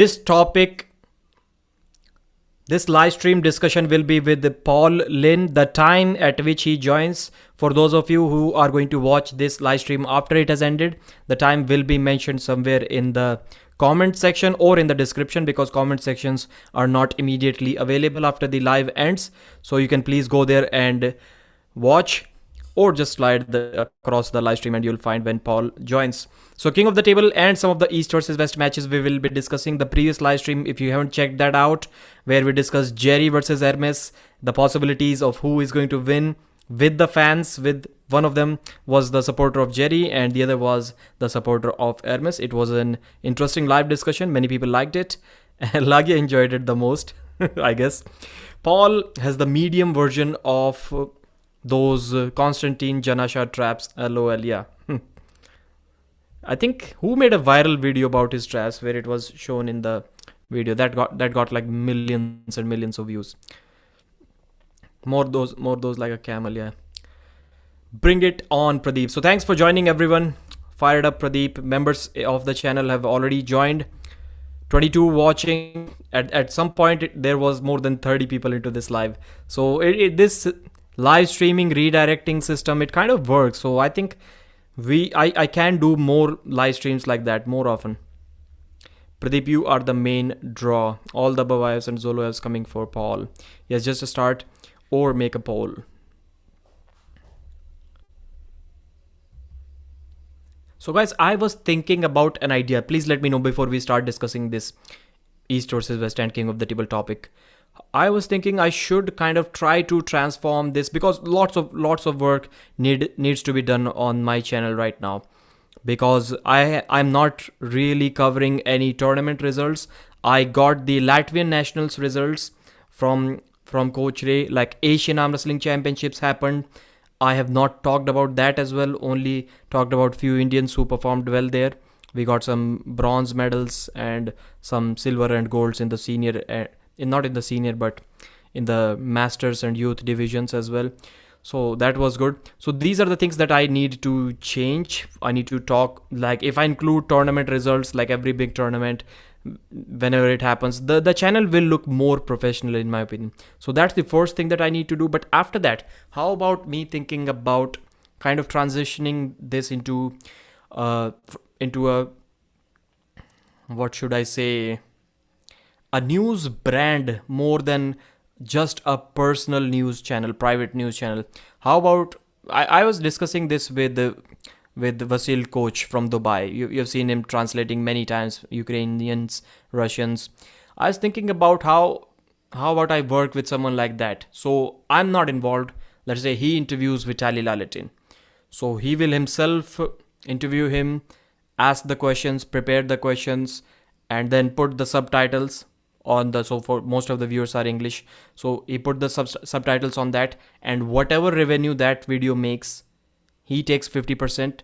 This topic, this live stream discussion will be with Paul Linn. The time at which he joins, for those of you who are going to watch this live stream after it has ended, the time will be mentioned somewhere in the comment section or in the description, because comment sections are not immediately available after the live ends. So you can please go there and watch, or just slide across the live stream and you'll find when Paul joins. So King of the Table and some of the East versus West matches we will be discussing. The previous live stream, if you haven't checked that out, where we discussed Jerry versus Hermes, the possibilities of who is going to win with the fans. With one of them was the supporter of Jerry and the other was the supporter of Hermes. It was an interesting live discussion. Many people liked it and Lagia enjoyed it the most, I guess. Paul has the medium version of those Constantine Janasha traps. LOL, yeah. I think who made a viral video about his traps where it was shown in the video that got like millions and millions of views. More those like a camel, yeah. Bring it on, Pradeep. So thanks for joining, everyone. Fired up, Pradeep. Members of the channel have already joined. 22 watching. At some point there was more than 30 people into this live. So this live streaming redirecting system, it kind of works. So I think I can do more live streams like that more often. Pradeep, you are the main draw. All the Babayevs and Zoloevs coming for Paul. Yes, just a start or make a poll. So guys, I was thinking about an idea. Please let me know before we start discussing this East versus West and King of the Table topic. I was thinking I should kind of try to transform this, because lots of work needs to be done on my channel right now, because I'm not really covering any tournament results. I got the Latvian nationals results from Coach Ray. Like Asian Arm Wrestling Championships happened. I have not talked about that as well. Only talked about few Indians who performed well there. We got some bronze medals and some silver and golds in the senior. Not in the senior, but in the masters and youth divisions as well. So that was good. So these are the things that I need to change. I need to talk, like if I include tournament results, like every big tournament, whenever it happens, the channel will look more professional in my opinion. So that's the first thing that I need to do. But after that, how about me thinking about kind of transitioning this into a, what should I say, a news brand more than just a personal news channel, private news channel. How about, I was discussing this with Vasil Coach from Dubai. You've seen him translating many times, Ukrainians, Russians. I was thinking about how about I work with someone like that. So I'm not involved. Let's say he interviews Vitaly Lalatin. So he will himself interview him, ask the questions, prepare the questions, and then put the subtitles on the, so for most of the viewers are English, so he put the subtitles on that, and whatever revenue that video makes, he takes 50%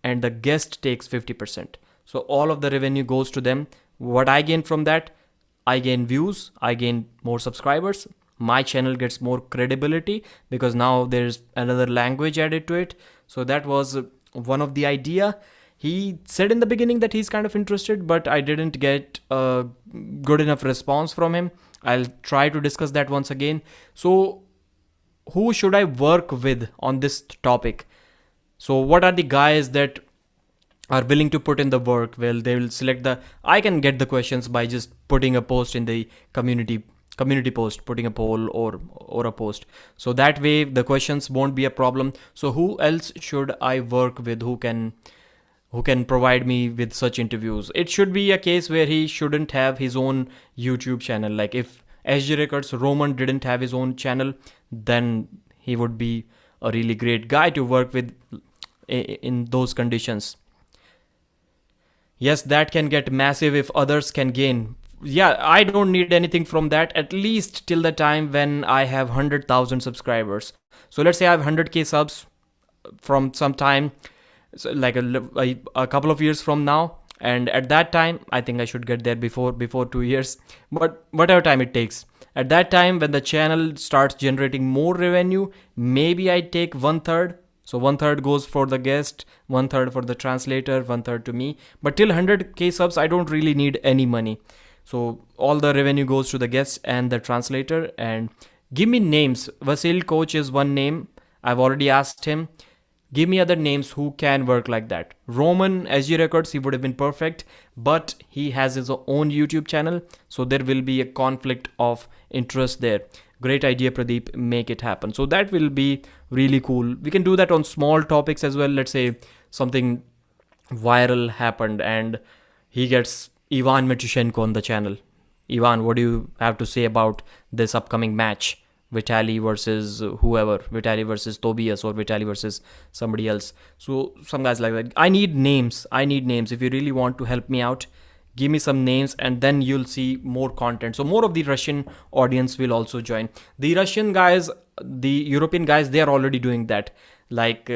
and the guest takes 50%. So all of the revenue goes to them. What I gain from that, I gain views, I gain more subscribers, my channel gets more credibility because now there's another language added to it. So that was one of the idea. He said in the beginning that he's kind of interested, but I didn't get a good enough response from him. I'll try to discuss that once again. So who should I work with on this topic? So what are the guys that are willing to put in the work? Well, they will select I can get the questions by just putting a post in the community post, putting a poll or a post. So that way the questions won't be a problem. So who else should I work with who can provide me with such interviews? It should be a case where he shouldn't have his own YouTube channel. Like if SG Records Roman didn't have his own channel, then he would be a really great guy to work with in those conditions. Yes, that can get massive if others can gain. Yeah, I don't need anything from that, at least till the time when I have 100,000 subscribers. So let's say I have 100k subs from some time, so like a couple of years from now, and at that time I think I should get there before 2 years, but whatever time it takes. At that time, when the channel starts generating more revenue, maybe I take 1/3. So 1/3 goes for the guest, 1/3 for the translator, 1/3 to me. But till 100k subs, I don't really need any money. So all the revenue goes to the guest and the translator. And give me names. Vasil Coach is one name. I've already asked him. Give me other names who can work like that. Roman SG Records, he would have been perfect, but he has his own YouTube channel, so there will be a conflict of interest there. Great idea, Pradeep. Make it happen. So that will be really cool. We can do that on small topics as well. Let's say something viral happened and he gets Ivan Mitushenko on the channel. Ivan, what do you have to say about this upcoming match? Vitali versus whoever, Vitali versus Tobias or Vitali versus somebody else. So some guys like that. I need names. If you really want to help me out, give me some names and then you'll see more content. So more of the Russian audience will also join. The Russian guys, the European guys, they are already doing that. Like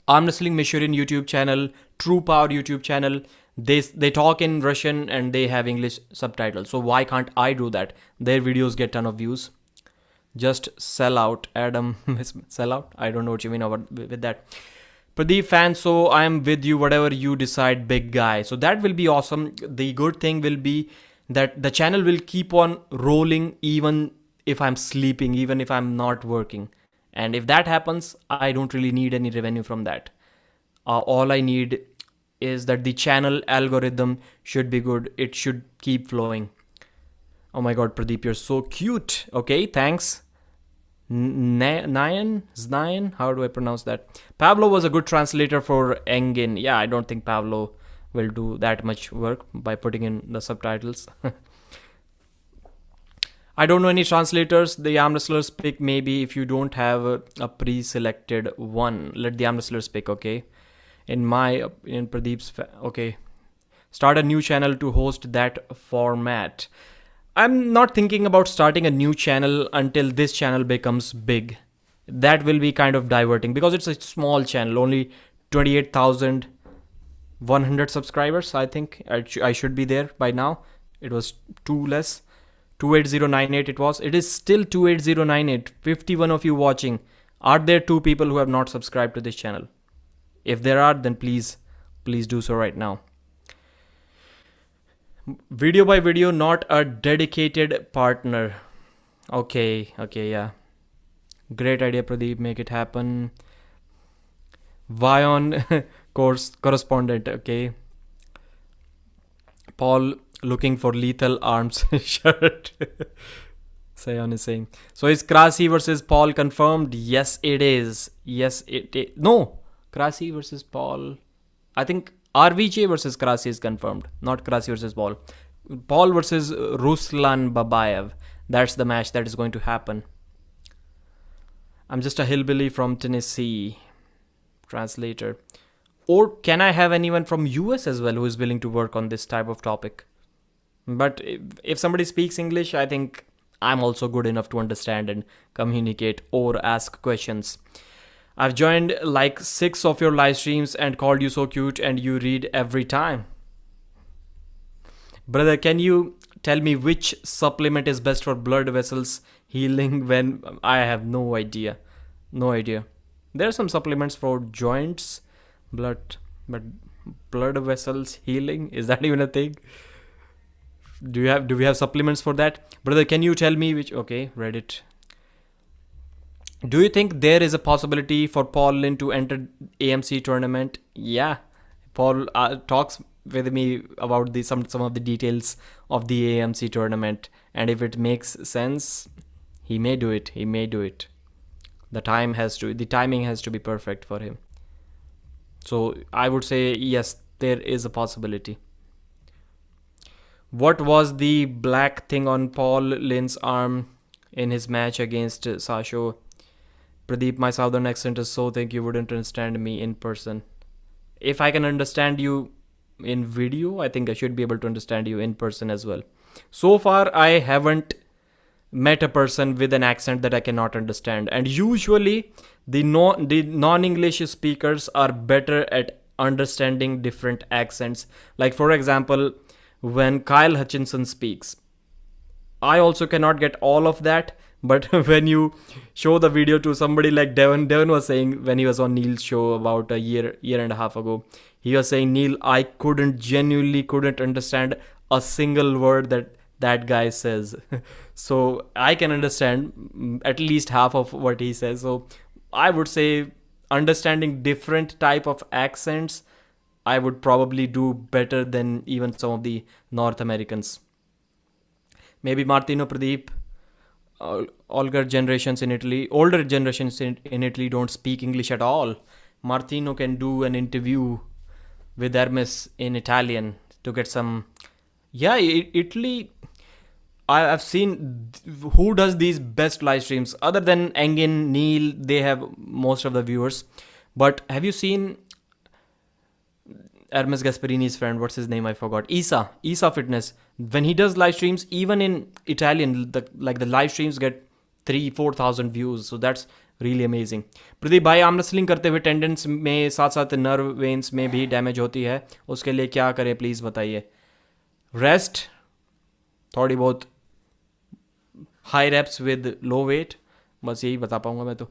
Arm Wrestling Mishurin YouTube channel, True Power YouTube channel. They talk in Russian and they have English subtitles. So why can't I do that? Their videos get ton of views. Just sell out, Adam. Sell out? I don't know what you mean with that. Pradeep fan, so I am with you, whatever you decide, big guy. So that will be awesome. The good thing will be that the channel will keep on rolling even if I'm sleeping, even if I'm not working. And if that happens, I don't really need any revenue from that. All I need is that the channel algorithm should be good. It should keep flowing. Oh my god, Pradeep, you're so cute. Okay, thanks. Znayan? How do I pronounce that? Pablo was a good translator for Engin. Yeah, I don't think Pablo will do that much work by putting in the subtitles. I don't know any translators. The arm wrestlers pick maybe if you don't have a pre-selected one. Let the arm wrestlers pick, okay? In Pradeep's... Okay. Start a new channel to host that format. I'm not thinking about starting a new channel until this channel becomes big. That will be kind of diverting because it's a small channel, only 28,100 subscribers. I think I should be there by now. It was 2 less. 28098 it was. It is still 28098. 51 of you watching. Are there 2 people who have not subscribed to this channel? If there are, then please do so right now. Video by video, not a dedicated partner. Okay, yeah. Great idea, Pradeep. Make it happen. Vion correspondent, okay. Paul looking for lethal arms shirt. Sayan is saying. So is Krasi versus Paul confirmed? Yes, it is. No, Krasi versus Paul. I think RVJ versus Krasi is confirmed, not Krasi versus Paul. Paul versus Ruslan Babayev. That's the match that is going to happen. I'm just a hillbilly from Tennessee. Translator. Or can I have anyone from US as well who is willing to work on this type of topic? But if somebody speaks English, I think I'm also good enough to understand and communicate or ask questions. I've joined like 6 of your live streams and called you so cute and you read every time. Brother, can you tell me which supplement is best for blood vessels healing when... I have no idea. There are some supplements for joints, but blood vessels healing, is that even a thing? Do we have supplements for that? Brother, can you tell me which... Okay, Reddit. Do you think there is a possibility for Paul Linn to enter AMC tournament? Yeah, Paul talks with me about some of the details of the AMC tournament, and if it makes sense, he may do it. The timing has to be perfect for him. So I would say yes, there is a possibility. What was the black thing on Paul Linn's arm in his match against Sasho? Pradeep, my southern accent is so thick you wouldn't understand me in person. If I can understand you in video, I think I should be able to understand you in person as well. So far, I haven't met a person with an accent that I cannot understand. And usually, the non-English speakers are better at understanding different accents. Like, for example, when Kyle Hutchinson speaks, I also cannot get all of that. But when you show the video to somebody like Devon was saying when he was on Neil's show about a year and a half ago, he was saying, Neil, I genuinely couldn't understand a single word that guy says. So I can understand at least half of what he says. So I would say understanding different type of accents, I would probably do better than even some of the North Americans. Maybe Martino Pradeep, older generations in Italy don't speak English at all. Martino can do an interview with Hermes in Italian to get some. Yeah, Italy. I've seen who does these best live streams other than Engin, Neil. They have most of the viewers. But have you seen Hermes Gasparini's friend? What's his name? I forgot. Isa Fitness. When he does live streams, even in Italian, the live streams get 3-4 thousand views. So that's really amazing. Pradeep भाई arm wrestling करते हुए tendencies में साथ साथ nerve veins में भी damage होती है, उसके लिए क्या करें प्लीज़ बताइए. रेस्ट, थोड़ी बहुत high reps with low weight, बस यही बता पाऊंगा मैं तो.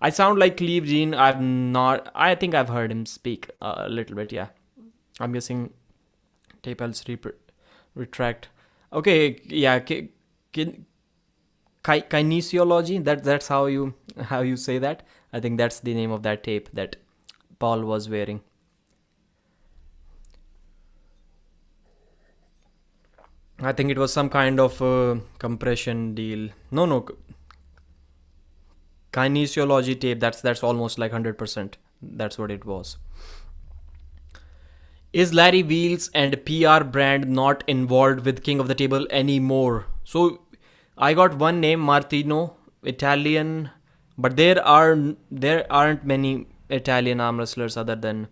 I sound like Cleve Jean. I not. I think I heard him speak little bit. Yeah, I'm guessing tape helps retract. Okay, yeah, kinesiology. That's how you say that. I think that's the name of that tape that Paul was wearing. I think it was some kind of compression deal. No, kinesiology tape. That's almost like 100%. That's what it was. Is Larry Wheels and PR brand not involved with King of the Table anymore? So I got one name, Martino, Italian, but there aren't many Italian arm wrestlers other than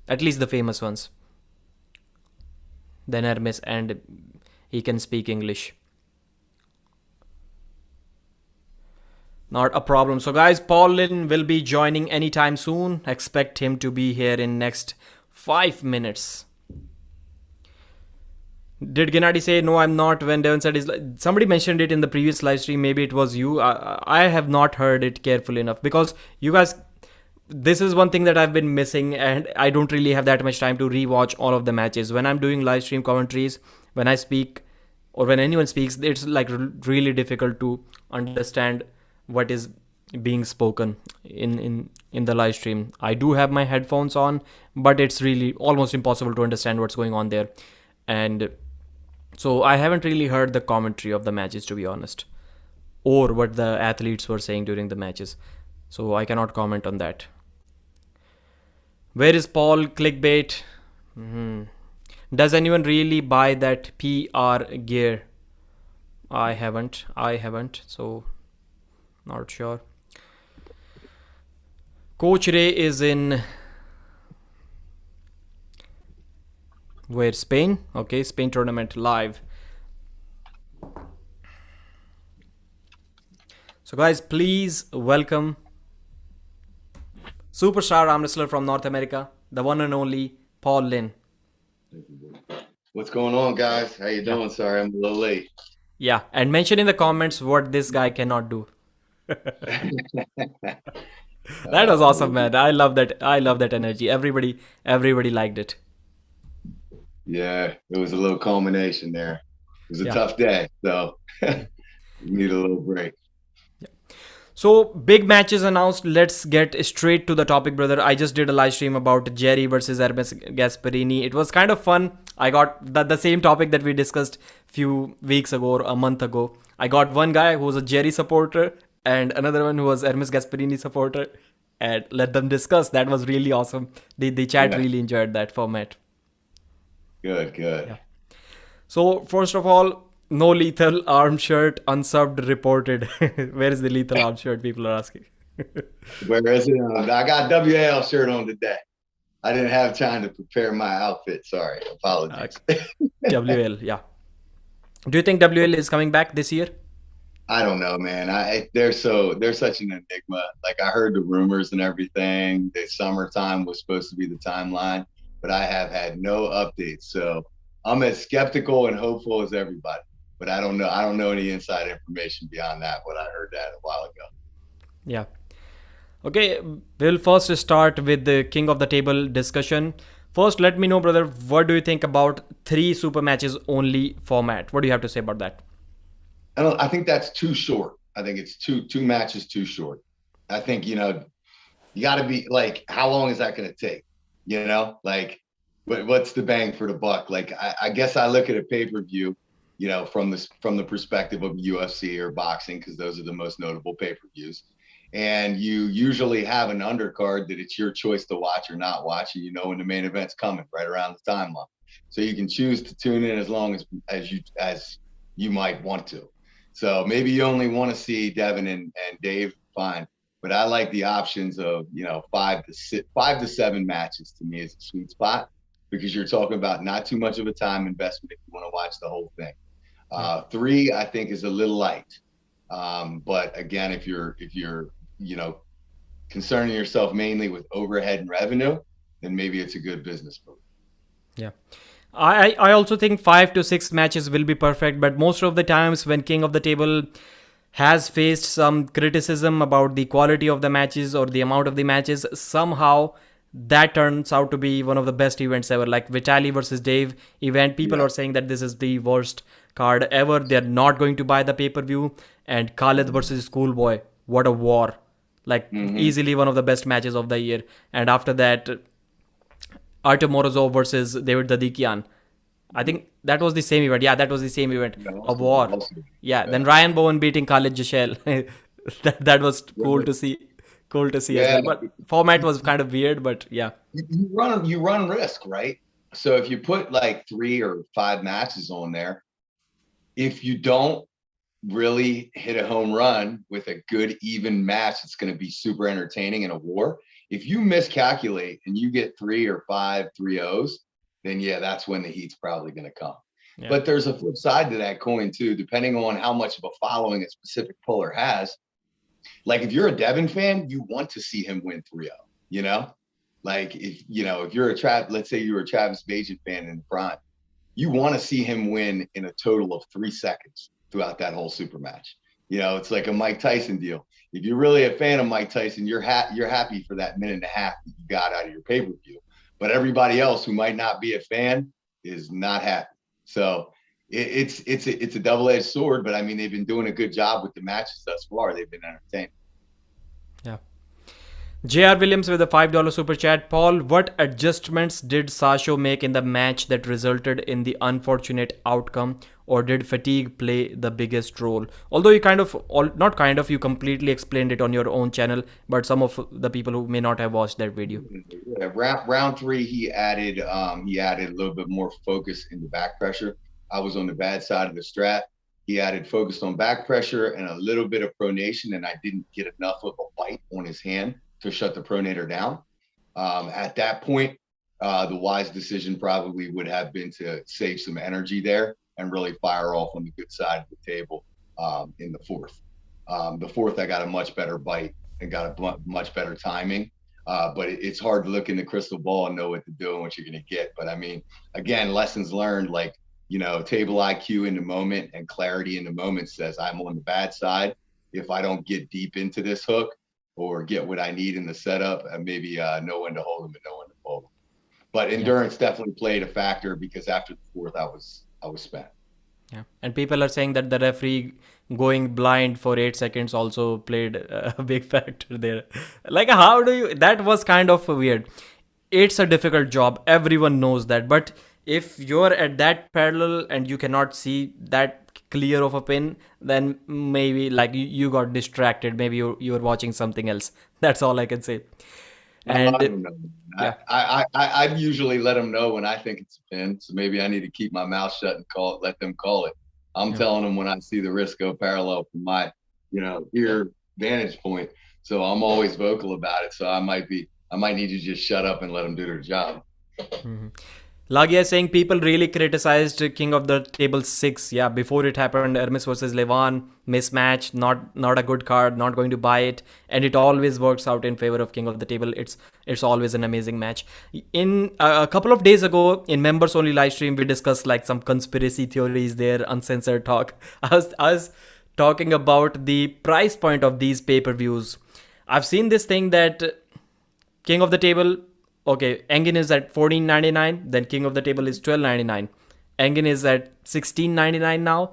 at least the famous ones. Then Hermes, and he can speak English. Not a problem. So guys, Paul Linn will be joining anytime soon. Expect him to be here in next 5 minutes. Did Gennady say no? I'm not. When Devon said somebody mentioned it in the previous live stream. Maybe it was you. I have not heard it carefully enough because you guys. This is one thing that I've been missing, and I don't really have that much time to rewatch all of the matches. When I'm doing live stream commentaries, when I speak, or when anyone speaks, it's like really difficult to understand what is being spoken in the live stream. I do have my headphones on, but it's really almost impossible to understand what's going on there. And so I haven't really heard the commentary of the matches, to be honest, or what the athletes were saying during the matches. So I cannot comment on that. Where is Paul? Clickbait. Does anyone really buy that PR gear? I haven't. So not sure. Coach Ray is in where? Spain? Okay, Spain tournament live. So guys, please welcome superstar arm wrestler from North America, the one and only Paul Linn. What's going on, guys? How you doing? Sorry, I'm a little late. Yeah, and mention in the comments what this guy cannot do. That was awesome, man. I love that energy. Everybody liked it. Yeah, it was a little culmination there. It was a tough day, so you need a little break. So big matches announced. Let's get straight to the topic, brother. I just did a live stream about Jerry versus Hermes Gasparini. It was kind of fun. I got the same topic that we discussed few weeks ago or a month ago. I got one guy who was a Jerry supporter and another one who was Hermes Gasparini supporter, and let them discuss. That was really awesome. The chat really enjoyed that format. Good. Yeah. So first of all, no lethal arm shirt unsubbed reported. Where is the lethal arm shirt? People are asking. Where is it? I got WL shirt on today. I didn't have time to prepare my outfit. Sorry, apologies. WL, yeah. Do you think WL is coming back this year? I don't know, man. They're such an enigma. Like, I heard the rumors and everything. The summertime was supposed to be the timeline, but I have had no updates. So I'm as skeptical and hopeful as everybody. But I don't know any inside information beyond that. What I heard that a while ago. Yeah. Okay, we'll first start with the King of the Table discussion. First, let me know, brother, what do you think about 3 super matches only format? What do you have to say about that? I think that's too short. I think it's two matches too short. I think, you got to be like, how long is that going to take? Like, what's the bang for the buck? Like, I guess I look at a pay-per-view, from the perspective of UFC or boxing, because those are the most notable pay-per-views. And you usually have an undercard that it's your choice to watch or not watch, and when the main event's coming right around the timeline. So you can choose to tune in as long as you might want to. So maybe you only want to see Devon and Dave, fine. But I like the options of, 5 to 7 matches. To me is a sweet spot, because you're talking about not too much of a time investment if you want to watch the whole thing. 3, I think, is a little light. But again, if you're concerning yourself mainly with overhead and revenue, then maybe it's a good business move. Yeah. I also think 5 to 6 matches will be perfect, but most of the times when King of the Table has faced some criticism about the quality of the matches or the amount of the matches, somehow that turns out to be one of the best events ever. Like Vitali versus Dave event, people are saying that this is the worst card ever. They're not going to buy the pay-per-view. And Khalid versus Schoolboy, what a war. Like easily one of the best matches of the year. And after that, Artem Morozov versus David Dadikian. I think that was the same event. Yeah, that was the same event. A war. Yeah. Then Ryan Bowen beating Khalid Jashel. that was cool to see. Cool to see as well. But format was kind of weird, but yeah. You run risk, right? So if you put like 3 or 5 matches on there, if you don't really hit a home run with a good even match, it's going to be super entertaining in a war. If you miscalculate and you get 3 or 5 3-0s, then that's when the heat's probably going to come. Yeah. But there's a flip side to that coin too, depending on how much of a following a specific puller has. Like if you're a Devon fan, you want to see him win 3-0, like if you're let's say you're a Travis Bajan fan in the prime, you want to see him win in a total of 3 seconds throughout that whole super match. It's like a Mike Tyson deal. If you're really a fan of Mike Tyson, you're happy for that minute and a half that you got out of your pay-per-view. But everybody else who might not be a fan is not happy. So it's a double-edged sword, but I mean, they've been doing a good job with the matches thus far. They've been entertaining. Yeah. J.R. Williams with a $5 super chat. Paul, what adjustments did Sasho make in the match that resulted in the unfortunate outcome, or did fatigue play the biggest role? Although you you completely explained it on your own channel, but some of the people who may not have watched that video. Yeah, round 3, he added a little bit more focus in the back pressure. I was on the bad side of the strat. He added focus on back pressure and a little bit of pronation, and I didn't get enough of a bite on his hand to shut the pronator down. At that point, the wise decision probably would have been to save some energy there and really fire off on the good side of the table in the 4th. The 4th, I got a much better bite and got a much better timing. But it's hard to look in the crystal ball and know what to do and what you're going to get. But I mean, again, lessons learned, like, table IQ in the moment and clarity in the moment says I'm on the bad side. If I don't get deep into this hook or get what I need in the setup, and maybe know when to hold them and know when to fold them. But endurance definitely played a factor, because after the 4th, I was spent. Yeah, and people are saying that the referee going blind for 8 seconds also played a big factor there. Like, how do you? That was kind of weird. It's a difficult job. Everyone knows that. But if you're at that parallel and you cannot see that clear of a pin, then maybe like you got distracted. Maybe you were watching something else. That's all I can say. And I don't know. Yeah. I usually let them know when I think it's a pin. So maybe I need to keep my mouth shut and let them call it. I'm telling them when I see the wrist go parallel from my, ear vantage point. So I'm always vocal about it. So I might need to just shut up and let them do their job. Mm-hmm. Lagia is saying people really criticized King of the Table 6. Yeah, before it happened, Hermes versus Levan, mismatch, not a good card, not going to buy it. And it always works out in favor of King of the Table. It's always an amazing match. In a couple of days ago, in members only live stream, we discussed like some conspiracy theories there, uncensored talk. I was talking about the price point of these pay-per-views. I've seen this thing that King of the Table Okay, Engin is at 14.99, then King of the Table is 12.99. Engin is at 16.99 now.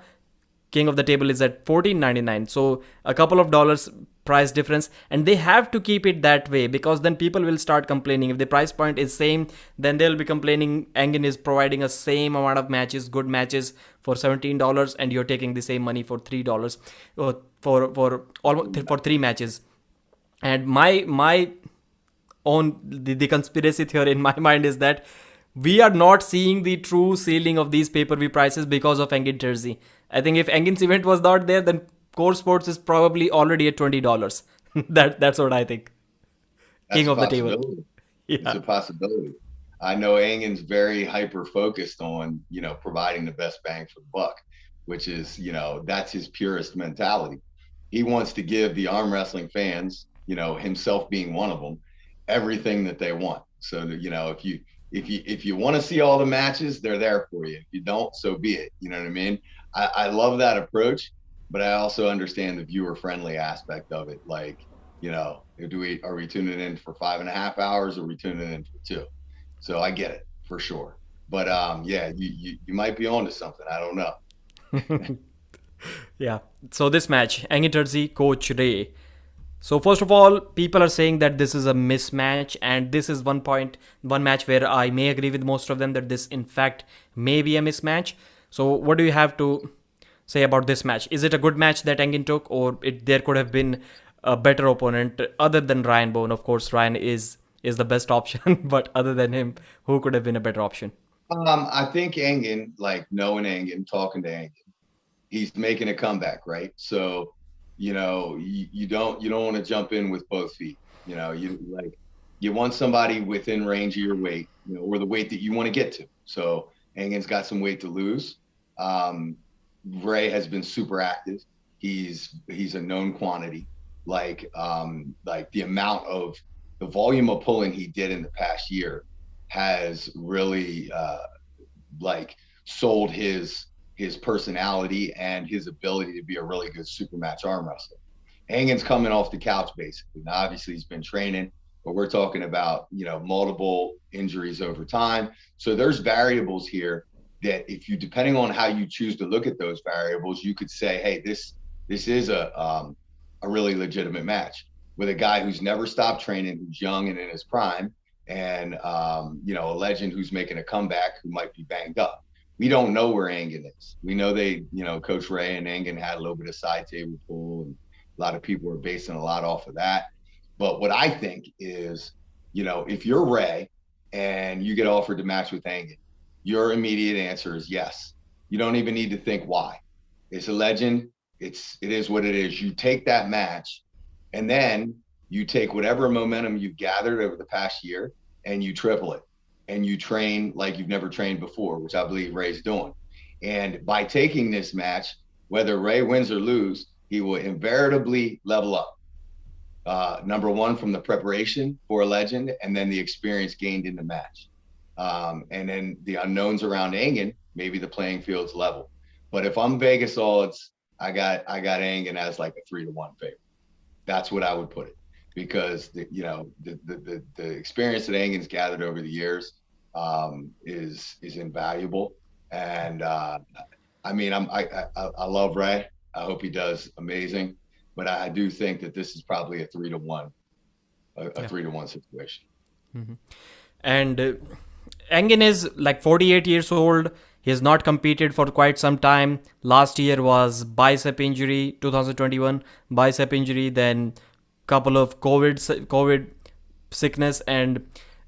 King of the Table is at 14.99. So a couple of dollars price difference, and they have to keep it that way because then people will start complaining. If the price point is same, then they'll be complaining Engin is providing a same amount of matches, good matches for $17, and you're taking the same money for $3 for almost for three matches. And my on the conspiracy theory in my mind is that we are not seeing the true ceiling of these pay-per-view prices because of Engin Jersey. I think if Engin's event was not there, then Core Sports is probably already at $20. That's what I think. That's King a of the table. possibility. It's Yeah. a possibility. I know Angen's very hyper focused on, providing the best bang for the buck, which is, that's his purest mentality. He wants to give the arm wrestling fans, himself being one of them, everything that they want. So that, if you want to see all the matches, they're there for you. If you don't, so be it. You know what I mean? I love that approach, but I also understand the viewer friendly aspect of it. Like, are we tuning in for 5.5 hours, or are we tuning in for 2? So I get it for sure. But yeah, you might be onto something. I don't know. Yeah. So this match, Engin Jersey, Coach Ray. So first of all, people are saying that this is a mismatch, and this is one match where I may agree with most of them that this in fact may be a mismatch. So what do you have to say about this match? Is it a good match that Engin took, or there could have been a better opponent other than Ryan Bone? Of course, Ryan is the best option, but other than him, who could have been a better option? I think Engen, like knowing Engen, talking to Engen, he's making a comeback, right? So, you don't want to jump in with both feet. You want somebody within range of your weight, or the weight that you want to get to. So Engen's got some weight to lose. Um, Ray has been super active. He's a known quantity. Like the amount of the volume of pulling he did in the past year has really like sold his personality and his ability to be a really good super match arm wrestler. Engen's coming off the couch basically. Now, obviously, he's been training, but we're talking about multiple injuries over time. So there's variables here that, if you, depending on how you choose to look at those variables, you could say, hey, this is a really legitimate match with a guy who's never stopped training, who's young and in his prime, and a legend who's making a comeback who might be banged up. We don't know where Engen is. We know Coach Ray and Engen had a little bit of side table pull, and a lot of people are basing a lot off of that. But what I think is, if you're Ray and you get offered to match with Engen, your immediate answer is yes. You don't even need to think why. It's a legend. It is what it is. You take that match, and then you take whatever momentum you've gathered over the past year and you triple it, and you train like you've never trained before, which I believe Ray's doing. And by taking this match, whether Ray wins or lose, he will invariably level up. Number one, from the preparation for a legend, and then the experience gained in the match. And then the unknowns around Engen, maybe the playing field's level. But if I'm Vegas odds, I got Engen as like a 3-1 favorite. That's what I would put it, because the experience that Engen's gathered over the years is invaluable. And I mean, I love Ray. I hope he does amazing, but I do think that this is probably a 3-1, a Yeah. 3-1 situation. And Engin is like 48 years old. He has not competed for quite some time. Last year was bicep injury, 2021 bicep injury, then couple of COVID sickness, and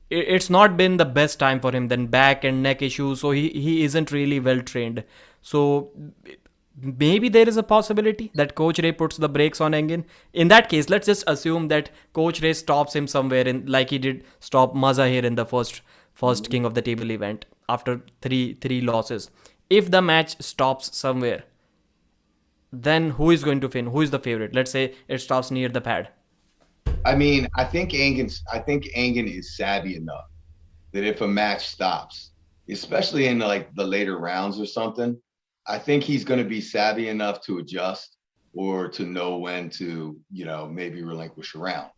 it's not been the best time for him. Then back and neck issues, so he isn't really well trained. So maybe there is a possibility that Coach Ray puts the brakes on Engin. In that case, let's just assume that Coach Ray stops him somewhere, in like he did stop Mazahir in the first King of the Table event after three losses. If the match stops somewhere, then who is going to win? Who is the favorite? Let's say it stops near the pad. I mean, I think Engen is savvy enough that if a match stops, especially in like the later rounds or something, I think he's going to be savvy enough to adjust, or to know when to, maybe relinquish a round.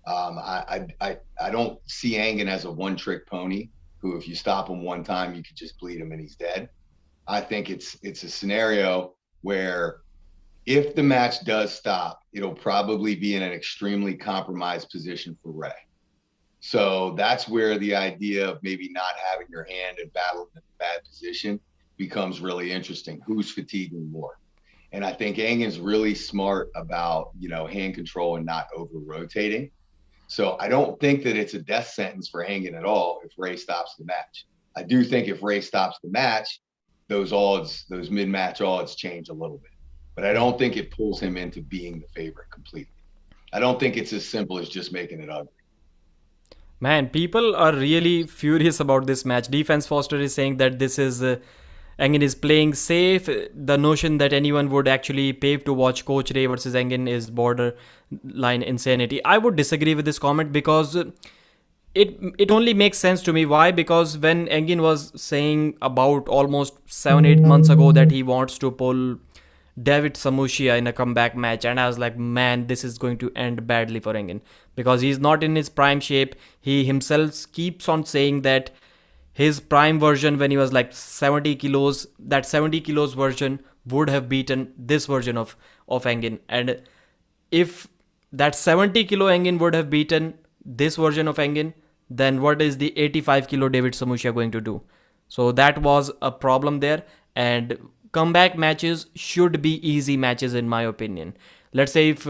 I don't see Angan as a one trick pony who, if you stop him one time, you could just bleed him and he's dead. I think it's a scenario where if the match does stop, it'll probably be in an extremely compromised position for Ray. So that's where the idea of maybe not having your hand and battling in a bad position becomes really interesting. Who's fatiguing more? And I think Angan's really smart about, hand control and not over rotating. So I don't think that it's a death sentence for Angan at all if Ray stops the match. I do think if Ray stops the match, those odds, those mid-match odds change a little bit. But I don't think it pulls him into being the favorite completely. I don't think it's as simple as just making it ugly. Man, people are really furious about this match. Defense Foster is saying that this is Engen is playing safe. The notion that anyone would actually pay to watch Coach Ray versus Engen is borderline insanity. I would disagree with this comment because it only makes sense to me. Why? Because when Engen was saying about almost 7-8 months ago that he wants to pull David Samushia in a comeback match, and I was like, man, this is going to end badly for Engen because he's not in his prime shape. He himself keeps on saying that his prime version when he was like 70 kilos, that 70 kilos version would have beaten this version of Engen. And if that 70 kilo Engen would have beaten this version of Engen, then what is the 85 kilo David Samushia going to do? So that was a problem there. And comeback matches should be easy matches in my opinion. Let's say if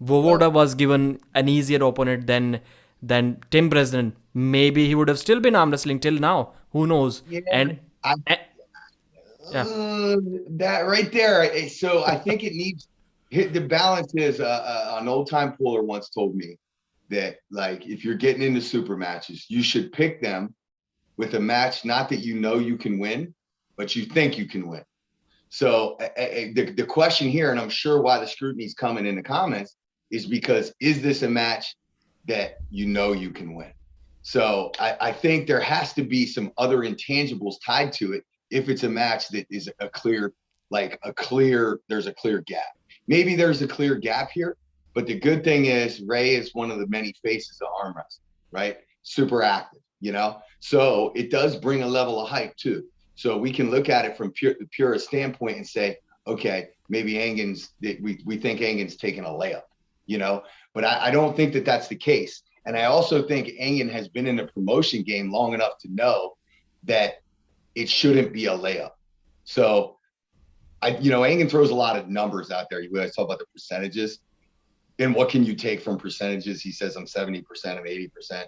Vovoda was given an easier opponent than Tim Bresnan, maybe he would have still been arm wrestling till now. Who knows? Yeah, And, I, and yeah, that right there. So I think it needs the balance is an old time puller once told me that like if you're getting into super matches, you should pick them with a match not that you can win, but you think you can win. So the question here, and I'm sure why the scrutiny is coming in the comments, is because is this a match that you can win? So I think there has to be some other intangibles tied to it if it's a match that is there's a clear gap. Maybe there's a clear gap here, but the good thing is Ray is one of the many faces of arm wrestling, right? Super active, So it does bring a level of hype too. So we can look at it from the purest standpoint and say, okay, maybe we think Engen's taking a layup, but I don't think that that's the case. And I also think Engen has been in the promotion game long enough to know that it shouldn't be a layup. So Engen throws a lot of numbers out there. You guys talk about the percentages. And what can you take from percentages? He says I'm 70%, I'm 80%.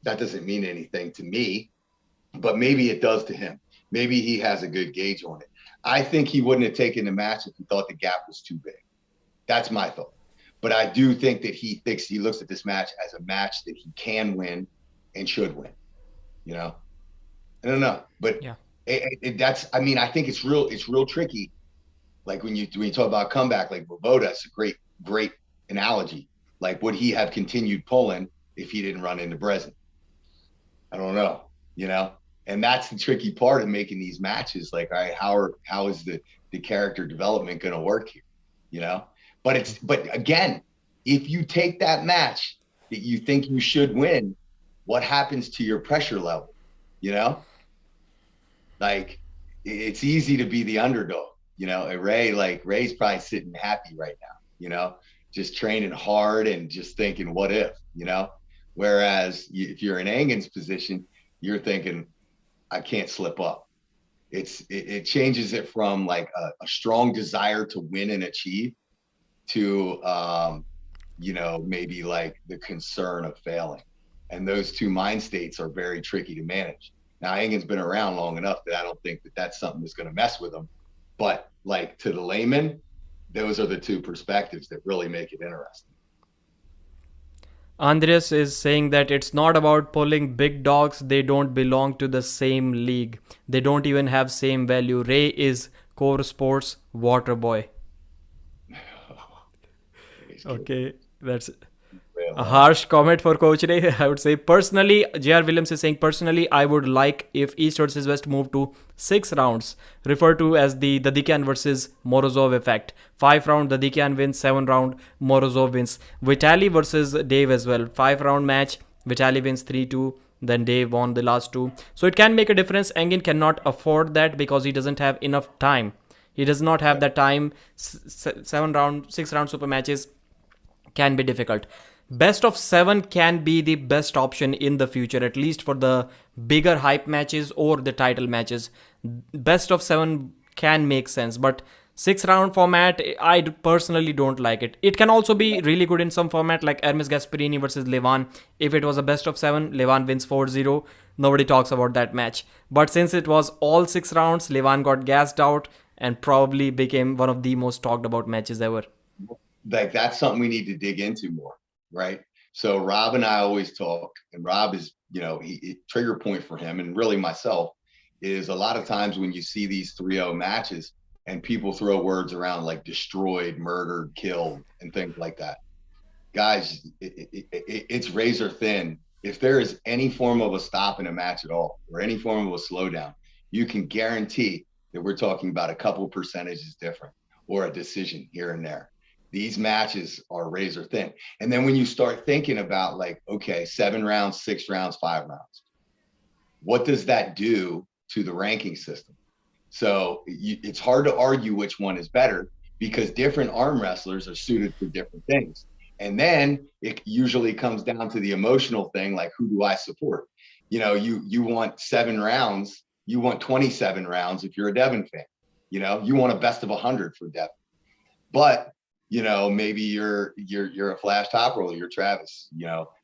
That doesn't mean anything to me, but maybe it does to him. Maybe he has a good gauge on it. I think he wouldn't have taken the match if he thought the gap was too big. That's my thought. But I do think that he looks at this match as a match that he can win and should win. I don't know, but yeah. I think it's real tricky. Like when you talk about comeback, like Vovoda, it's a great analogy. Like, would he have continued pulling if he didn't run into Bresnan? I don't know, and that's the tricky part of making these matches. Like, all right, how is the character development going to work here? But again, if you take that match that you think you should win, what happens to your pressure level? Like it's easy to be the underdog. Ray's probably sitting happy right now. Just training hard and just thinking, what if? Whereas if you're in Engen's position, you're thinking, I can't slip up. It changes it from like a strong desire to win and achieve to maybe like the concern of failing. And those two mind states are very tricky to manage. Now Engen's been around long enough that I don't think that that's something that's going to mess with him. But like to the layman, those are the two perspectives that really make it interesting. Andreas is saying that it's not about pulling big dogs. They don't belong to the same league. They don't even have same value. Ray is core sports water boy. Okay, that's A harsh comment for Coach Ray. I would say personally, J.R. Williams is saying personally, I would like if East versus West move to 6 rounds, referred to as the Dadikian versus Morozov effect. 5 round Dadikian wins, 7 round Morozov wins. Vitali versus Dave as well. 5 round match. Vitali wins 3-2. Then Dave won the last two. So it can make a difference. Engin cannot afford that because he doesn't have enough time. He does not have that time. 7 round, 6 round super matches can be difficult. Best of 7 can be the best option in the future, at least for the bigger hype matches or the title matches. Best of 7 can make sense, but 6 round format, I personally don't like it. It can also be really good in some format, like Hermes Gasparini versus Levan. If it was a best of 7, Levan wins 4-0. Nobody talks about that match. But since it was all 6 rounds, Levan got gassed out and probably became one of the most talked about matches ever. Like that's something we need to dig into more, right? So Rob and I always talk, and Rob is, trigger point for him, and really myself, is a lot of times when you see these 3-0 matches and people throw words around like destroyed, murdered, killed, and things like that. Guys, it's razor thin. If there is any form of a stop in a match at all, or any form of a slowdown, you can guarantee that we're talking about a couple percentages different, or a decision here and there. These matches are razor thin. And then when you start thinking about like, okay, 7 rounds, 6 rounds, 5 rounds, what does that do to the ranking system? So it's hard to argue which one is better, because different arm wrestlers are suited for different things. And then it usually comes down to the emotional thing, like, who do I support? You want 7 rounds, you want 27 rounds if you're a Devon fan. You want a best of 100 for Devon. But maybe you're a Flash top roller, you're Travis,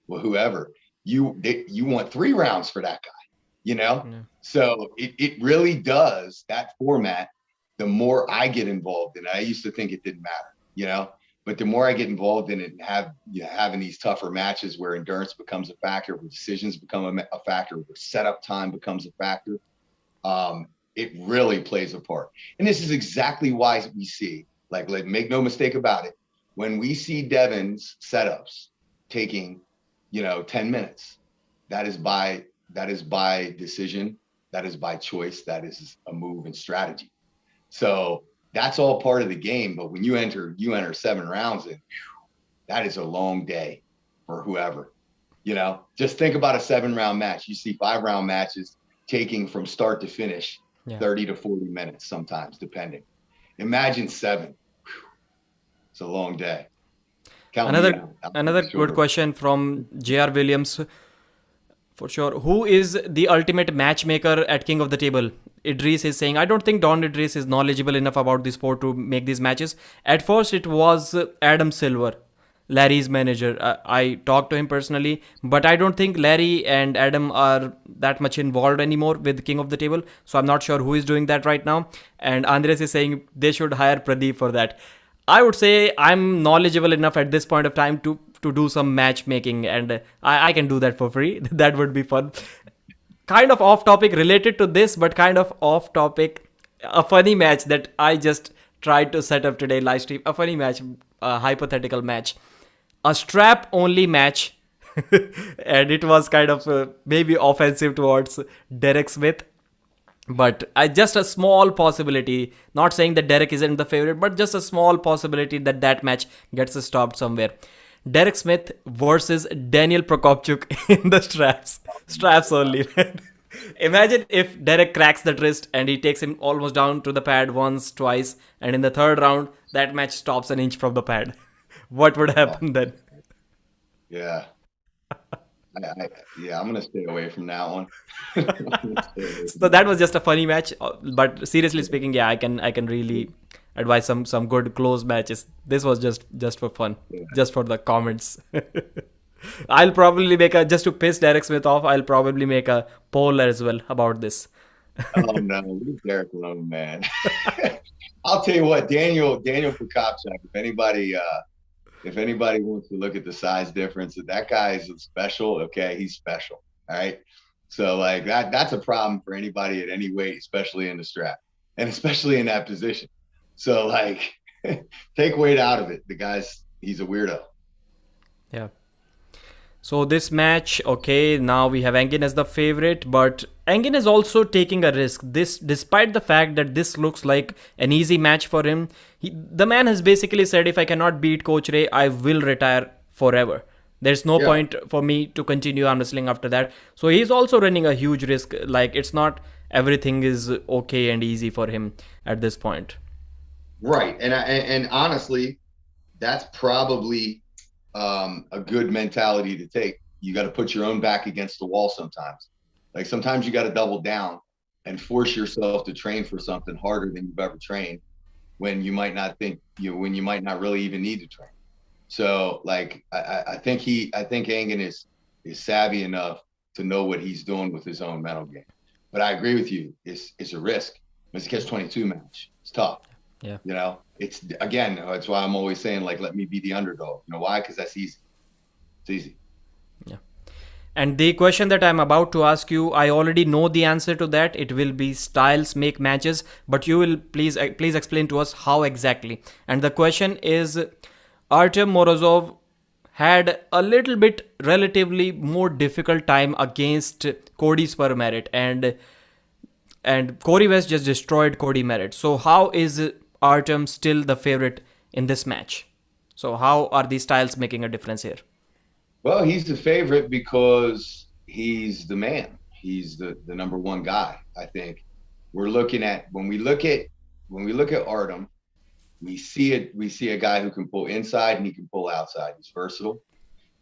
whoever. You want 3 rounds for that guy, Yeah. So it really does, that format. The more I get involved in it, I used to think it didn't matter, but the more I get involved in it and having these tougher matches where endurance becomes a factor, where decisions become a factor, where setup time becomes a factor, it really plays a part. And this is exactly why we see, like, make no mistake about it, when we see Devon's setups taking, 10 minutes, that is by decision, that is by choice, that is a move and strategy. So that's all part of the game. But when you enter 7 rounds, and that is a long day for whoever. Just think about a 7-round match. You see 5-round matches taking from start to finish 30 to 40 minutes sometimes, depending. Imagine 7. It's a long day. Another good question from J.R. Williams, for sure. Who is the ultimate matchmaker at King of the Table? Idris is saying, I don't think Don Idris is knowledgeable enough about the sport to make these matches. At first, it was Adam Silver, Larry's manager. I talked to him personally, but I don't think Larry and Adam are that much involved anymore with King of the Table. So I'm not sure who is doing that right now. And Andres is saying they should hire Pradeep for that. I would say I'm knowledgeable enough at this point of time to do some matchmaking, and I can do that for free. That would be fun. Kind of off topic related to this, but kind of off topic. A funny match that I just tried to set up today, live stream. A funny match, a hypothetical match. A strap only match. And it was kind of maybe offensive towards Derek Smith. But just a small possibility, not saying that Derek isn't the favorite, but just a small possibility that match gets stopped somewhere. Derek Smith versus Daniel Prokopchuk in the straps only. Imagine if Derek cracks the wrist and he takes him almost down to the pad once, twice, and in the 3rd round, that match stops an inch from the pad. What would happen then? Yeah. I'm gonna stay away from that one. So that was just a funny match, but seriously speaking, yeah, I can really advise some good close matches. This was just for fun, just for the comments. I'll probably just to piss Derek Smith off, I'll probably make a poll as well about this. Oh no, leave Derek alone, man. I'll tell you what, Daniel Prokopchuk, if anybody wants to look at the size difference, that guy is special. Okay, he's special. All right. So like that's a problem for anybody at any weight, especially in the strap, and especially in that position. So like take weight out of it. The guy's, he's a weirdo. Yeah. So this match, okay, now we have Engin as the favorite, but Engin is also taking a risk. This, despite the fact that this looks like an easy match for him, the man has basically said, if I cannot beat Coach Ray, I will retire forever. There's no Yeah. point for me to continue arm wrestling after that. So he's also running a huge risk. Like, it's not everything is okay and easy for him at this point. Right. And honestly, that's probably a good mentality to take. You got to put your own back against the wall sometimes. Like sometimes you got to double down and force yourself to train for something harder than you've ever trained when you might not think when you might not really even need to train. So like I think Angan is savvy enough to know what he's doing with his own mental game. But I agree with you. It's a risk. It's a catch-22 match. It's tough. Yeah. It's again, that's why I'm always saying, like, let me be the underdog. You know why? Because that's easy. It's easy. Yeah. And the question that I'm about to ask you, I already know the answer to that. It will be styles make matches, but you will please explain to us how exactly. And the question is, Artem Morozov had a little bit relatively more difficult time against Cody Merritt, and Corey West just destroyed Cody Merritt. So how is Artem still the favorite in this match? So how are these styles making a difference here? Well, he's the favorite because he's the man. He's the number one guy. I think we're looking at when we look at Artem, we see a guy who can pull inside and he can pull outside. He's versatile.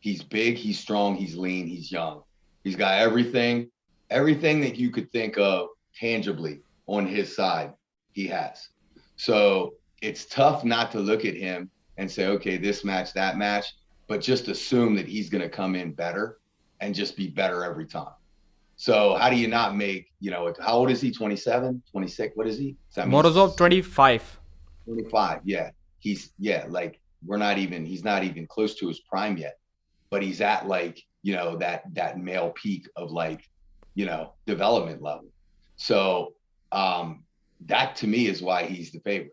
He's big. He's strong. He's lean. He's young. He's got everything that you could think of tangibly on his side. He has. So it's tough not to look at him and say, okay, this match, that match, but just assume that he's going to come in better and just be better every time. So how do you not make, how old is he? 27, 26? What is he? Morozov 25. 25. Yeah. He's he's not even close to his prime yet, but he's at that male peak of development level. So that to me is why he's the favorite.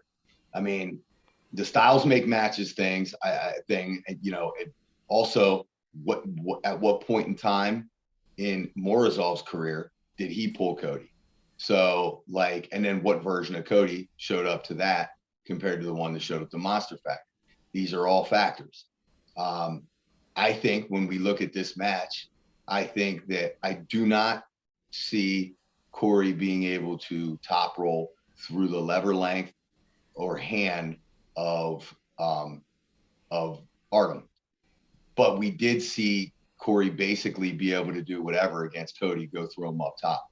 I mean, the styles make matches things. And also at what point in time in Morozov's career did he pull Cody? So and then what version of Cody showed up to that compared to the one that showed up to Monster Factory? These are all factors. I think when we look at this match, I think that I do not see Corey being able to top roll through the lever length or hand of Artem. But we did see Corey basically be able to do whatever against Cody, go through him up top.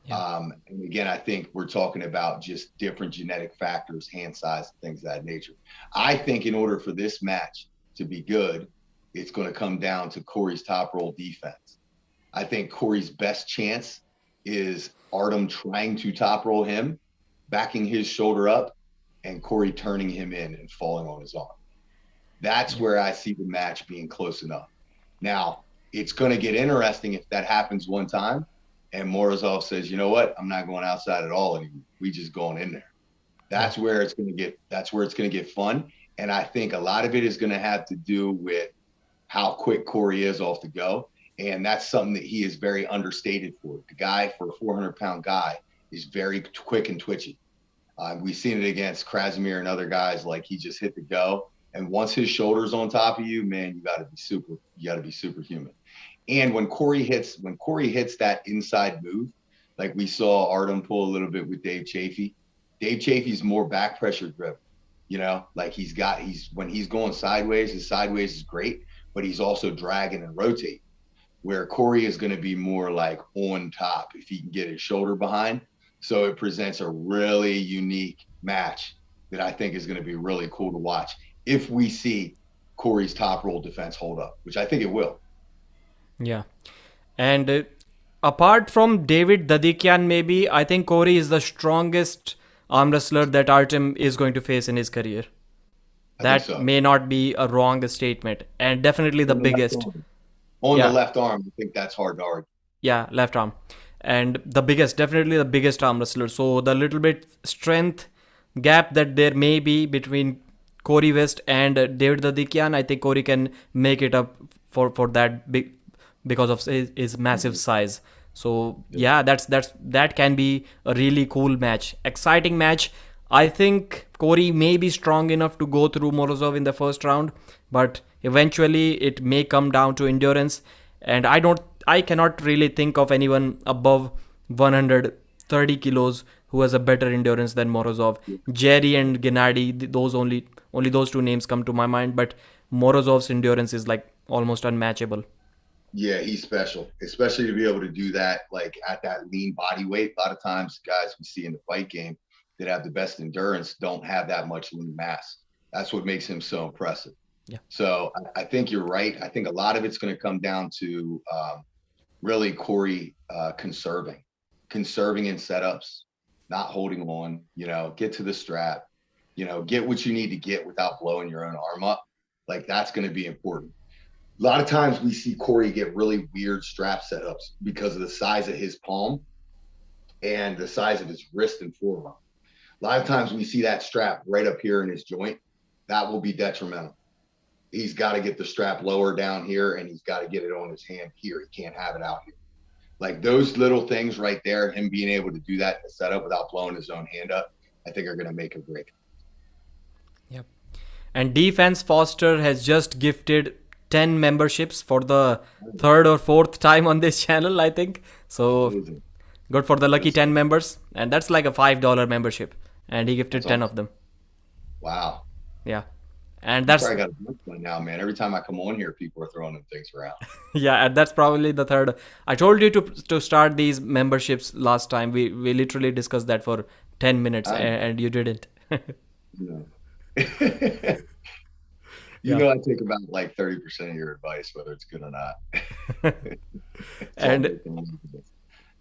Yeah. And again, I think we're talking about just different genetic factors, hand size, things of that nature. I think in order for this match to be good, it's going to come down to Corey's top roll defense. I think Corey's best chance is Artem trying to top roll him, backing his shoulder up, and Corey turning him in and falling on his arm. That's where I see the match being close enough. Now, it's going to get interesting if that happens one time and Morozov says, you know what, I'm not going outside at all anymore. We just going in there. That's where it's going to get fun. And I think a lot of it is going to have to do with how quick Corey is off the go. And that's something that he is very understated for. The guy, for a 400-pound guy, is very quick and twitchy. We've seen it against Krasimir and other guys, he just hit the go. And once his shoulder's on top of you, man, you got to be superhuman. And when Corey hits that inside move, like we saw Artem pull a little bit with Dave Chaffee. Dave Chaffee's more back pressure driven. When he's going sideways, his sideways is great, but he's also dragging and rotating. Where Corey is going to be more on top if he can get his shoulder behind. So it presents a really unique match that I think is going to be really cool to watch if we see Corey's top roll defense hold up, which I think it will. Yeah. And apart from David Dadikian, maybe, I think Corey is the strongest arm wrestler that Artem is going to face in his career. That may not be a wrong statement. And definitely the biggest. On the left arm, I think that's hard to argue. Yeah, left arm. And definitely the biggest arm wrestler. So the little bit strength gap that there may be between Corey West and David Dadikian, I think Corey can make it up for that big, because of his massive Mhm. size. So Yeah. yeah, that can be a really cool match, exciting match. I think Corey may be strong enough to go through Morozov in the first round, but eventually it may come down to endurance. And I cannot really think of anyone above 130 kilos who has a better endurance than Morozov. Jerry and Gennady, those only those two names come to my mind, but Morozov's endurance is like almost unmatchable. Yeah, he's special, especially to be able to do that like at that lean body weight. A lot of times, guys we see in the fight game that have the best endurance don't have that much lean mass. That's what makes him so impressive. Yeah. So I think you're right. I think a lot of it's going to come down to really Corey conserving in setups, not holding on. Get to the strap. Get what you need to get without blowing your own arm up. Like that's going to be important. A lot of times we see Corey get really weird strap setups because of the size of his palm and the size of his wrist and forearm. A lot of times we see that strap right up here in his joint. That will be detrimental. He's got to get the strap lower down here and he's got to get it on his hand here. He can't have it out here. Like those little things right there, him being able to do that in the setup without blowing his own hand up, I think are going to make a break. Yep. And Defense Foster has just gifted 10 memberships for the third or fourth time on this channel, I think. So Amazing. good for the lucky That's, 10 members. And that's like a $5 membership. And he that's gifted 10 awesome. of them. Wow. Yeah. And You that's, probably got a bunch by now, man. Every time I come on here, people are throwing them things around. yeah, and that's probably the third. I told you to start these memberships last time. We literally discussed that for 10 minutes I and you didn't. know. Yeah. I take about like 30% of your advice, whether it's good or not. It's all And based on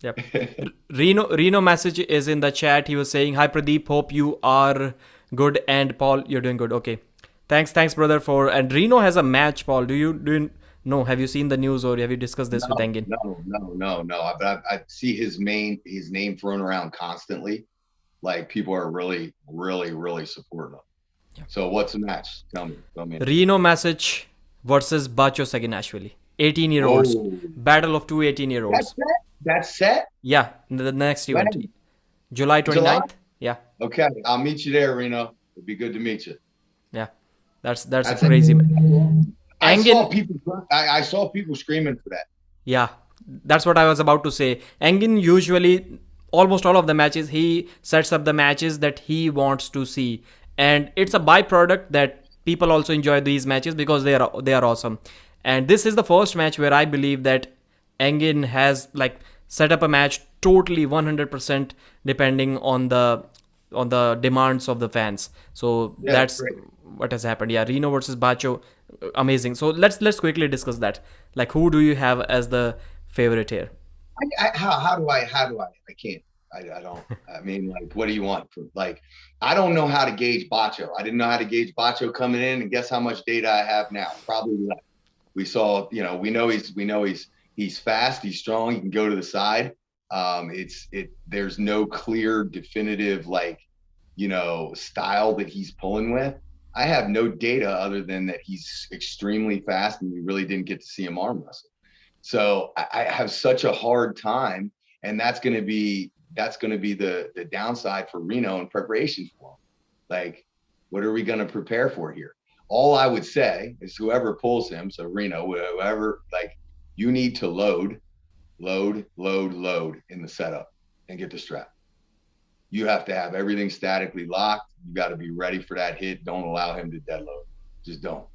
yep. this. Reno message is in the chat. He was saying, "Hi Pradeep, hope you are good, and Paul, you're doing good." Okay, thanks, brother. For and Reno has a match. Paul, do you know? Have you seen the news or have you discussed this with No, Engin? no, no, no, no. But I see his name thrown around constantly. Like people are really, really, really supporting him. Yeah. So what's the match? Tell me. Reno message versus Bacho Saginashvili. 18-year-olds. Oh, Battle of two 18-year-olds. that's set. That's set. Yeah, the next event. When? July July. 29th. Yeah. Okay, I'll meet you there, Reno. It'd be good to meet you. Yeah. That's a That's it. crazy I saw Engin, people. I saw people screaming for that. yeah, that's what I was about to say. Engin usually, almost all of the matches, he sets up the matches that he wants to see, and it's a byproduct that people also enjoy these matches because they are awesome. And this is the first match where I believe that Engin has like set up a match totally 100% depending on the demands of the fans. So Yeah, that's great. what has happened. Yeah, Reno versus Bacho, amazing. So let's quickly discuss that. Like, who do you have as the favorite here? How do I can't. I don't. I mean, like, what do you want? Like, I don't know how to gauge Bacho. I didn't know how to gauge Bacho coming in, and guess how much data I have now? Probably less. We saw, he's fast, he's strong, he can go to the side. There's no clear, definitive style that he's pulling with. I have no data other than that he's extremely fast, and we really didn't get to see him arm wrestle. So I have such a hard time, and that's going to be the downside for Reno in preparation for him. Like, what are we going to prepare for here? All I would say is whoever pulls him, so Reno, whoever, like, you need to load in the setup and get the strap. You have to have everything statically locked. You got to be ready for that hit. Don't allow him to dead load. Just don't.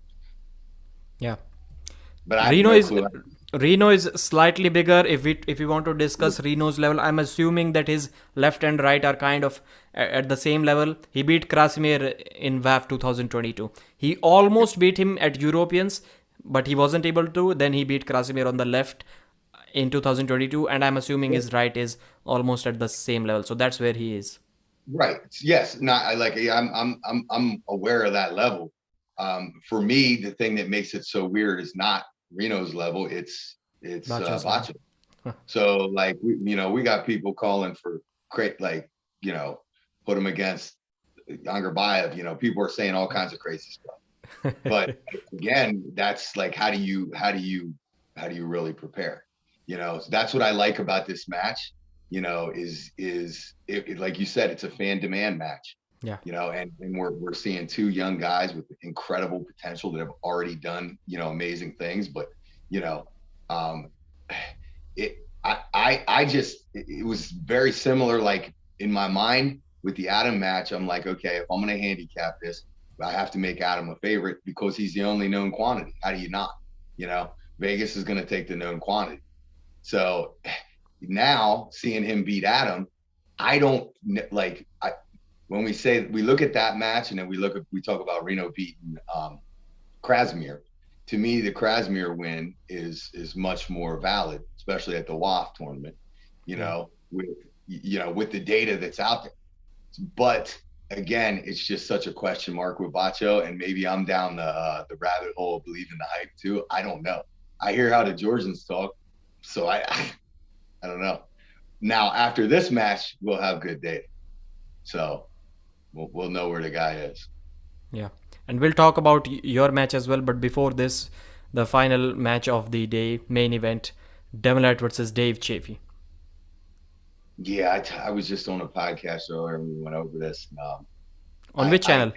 Yeah. But I have Reno no is clue. Reno is slightly bigger. If we want to discuss Reno's level, I'm assuming that his left and right are kind of at the same level. He beat Krasimir in WAF 2022. He almost beat him at Europeans, but he wasn't able to. Then he beat Krasimir on the left in 2022, and I'm assuming his right is almost at the same level. So that's where he is. Right. Yes. Not I like. I'm aware of that level. For me, the thing that makes it so weird is not Reno's level. It's Bacho's level. Bacho. So like we got people calling for put him against Younger Bayev. People are saying all kinds of crazy stuff. But again, that's like, how do you really prepare? So that's what I like about this match. Is like you said, it's a fan demand match. Yeah. And we're seeing two young guys with incredible potential that have already done amazing things. But you know, um, it I just it was very similar. Like in my mind with the Adam match, I'm like, okay, if I'm going to handicap this, I have to make Adam a favorite because he's the only known quantity. How do you not? Vegas is going to take the known quantity. So now seeing him beat Adam, I don't like. When we look at that match and then we talk about Reno beating Krasimir. To me, the Krasimir win is much more valid, especially at the WAF tournament. Yeah. With the data that's out there. But again, it's just such a question mark with Bacho, and maybe I'm down the rabbit hole of believing the hype too. I don't know. I hear how the Georgians talk, so I don't know. Now after this match, we'll have good data, so we'll know where the guy is. Yeah. And we'll talk about your match as well. But before this, the final match of the day, main event, Devon Larratt versus Dave Chaffee. Yeah, I was just on a podcast earlier and we went over this. On which channel?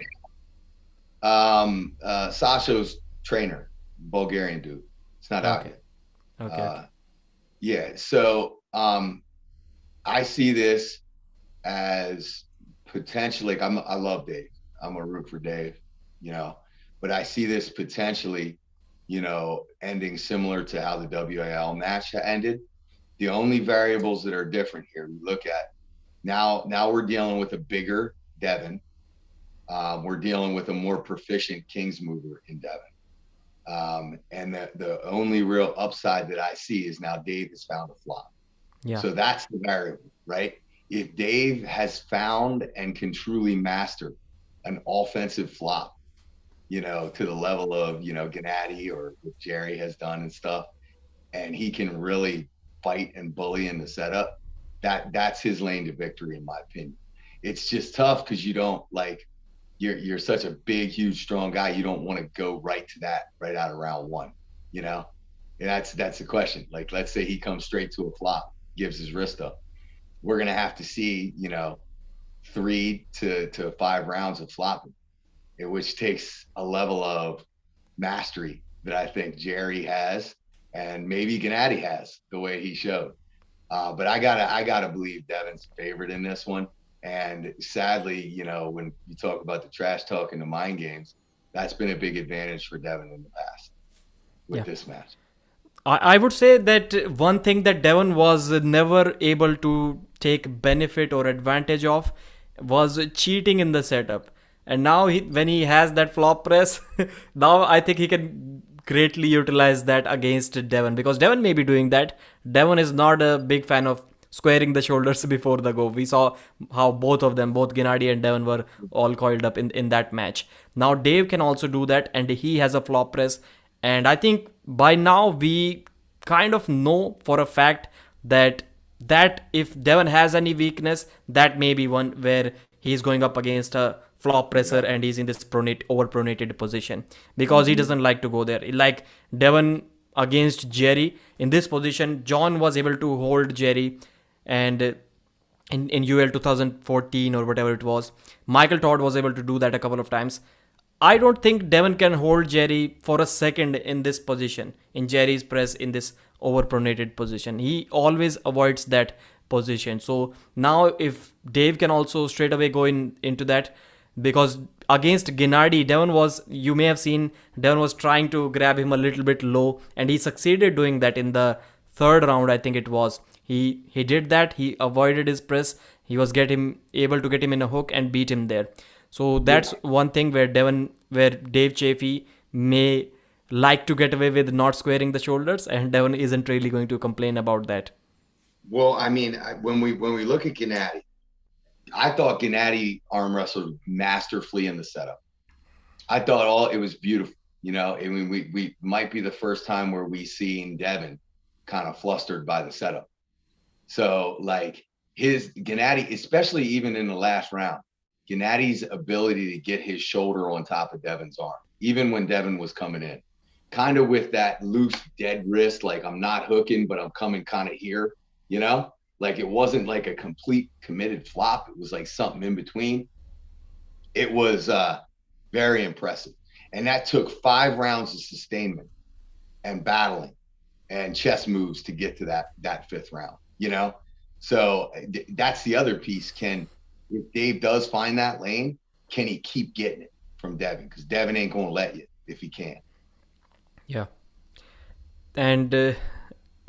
Sasha's trainer, Bulgarian dude. It's not out Okay. yet. Okay. Yeah, so I see this as potentially. I love Dave. I'm a root for Dave, but I see this potentially, ending similar to how the WAL match ended. The only variables that are different here, we look at now we're dealing with a bigger Devon. We're dealing with a more proficient Kings mover in Devon. And the only real upside that I see is now Dave has found a flop. Yeah. So that's the variable, right? If Dave has found and can truly master an offensive flop, to the level of, Gennady or what Jerry has done and stuff, and he can really fight and bully in the setup, that's his lane to victory, in my opinion. It's just tough because you don't you're such a big, huge, strong guy. You don't want to go right to that right out of round one, And that's the question. Like, let's say he comes straight to a flop, gives his wrist up. We're gonna have to see, 3 to 5 rounds of flopping, which takes a level of mastery that I think Jerry has, and maybe Gennady has the way he showed. But I gotta believe Devon's favorite in this one. And sadly, when you talk about the trash talk and the mind games, that's been a big advantage for Devon in the past with this match. I would say that one thing that Devon was never able to take benefit or advantage of was cheating in the setup. And now when he has that flop press, now I think he can greatly utilize that against Devon, because Devon may be doing that. Devon is not a big fan of squaring the shoulders before the go. We saw how both of them, both Gennady and Devon, were all coiled up in that match. Now Dave can also do that, and he has a flop press. And I think by now we kind of know for a fact that if Devon has any weakness, that may be one where he's going up against a flop presser and he's in this over-pronated position, because he doesn't like to go there. Like Devon against Jerry in this position, John was able to hold Jerry, and in UL 2014 or whatever it was, Michael Todd was able to do that a couple of times. I don't think Devon can hold Jerry for a second in this position, in Jerry's press, in this overpronated position. He always avoids that position. So now if Dave can also straight away go into that, because against Gennady, you may have seen, Devon was trying to grab him a little bit low, and he succeeded doing that in the third round, I think it was. He did that, he avoided his press, he was able to get him in a hook and beat him there. So that's one thing where Dave Chaffee may like to get away with not squaring the shoulders, and Devon isn't really going to complain about that. Well, I mean, when we look at Gennady, I thought Gennady arm wrestled masterfully in the setup. I thought it was beautiful. I mean, we might be the first time where we seen Devon kind of flustered by the setup. So like his Gennady, especially even in the last round, Gennady's ability to get his shoulder on top of Devon's arm, even when Devon was coming in, kind of with that loose, dead wrist, like I'm not hooking, but I'm coming kind of here, you know? Like it wasn't like a complete committed flop. It was like something in between. It was very impressive. And that took 5 rounds of sustainment and battling and chess moves to get to that 5th round, you know? So that's the other piece. If Dave does find that lane, can he keep getting it from Devon? Because Devon ain't going to let you if he can. Yeah. And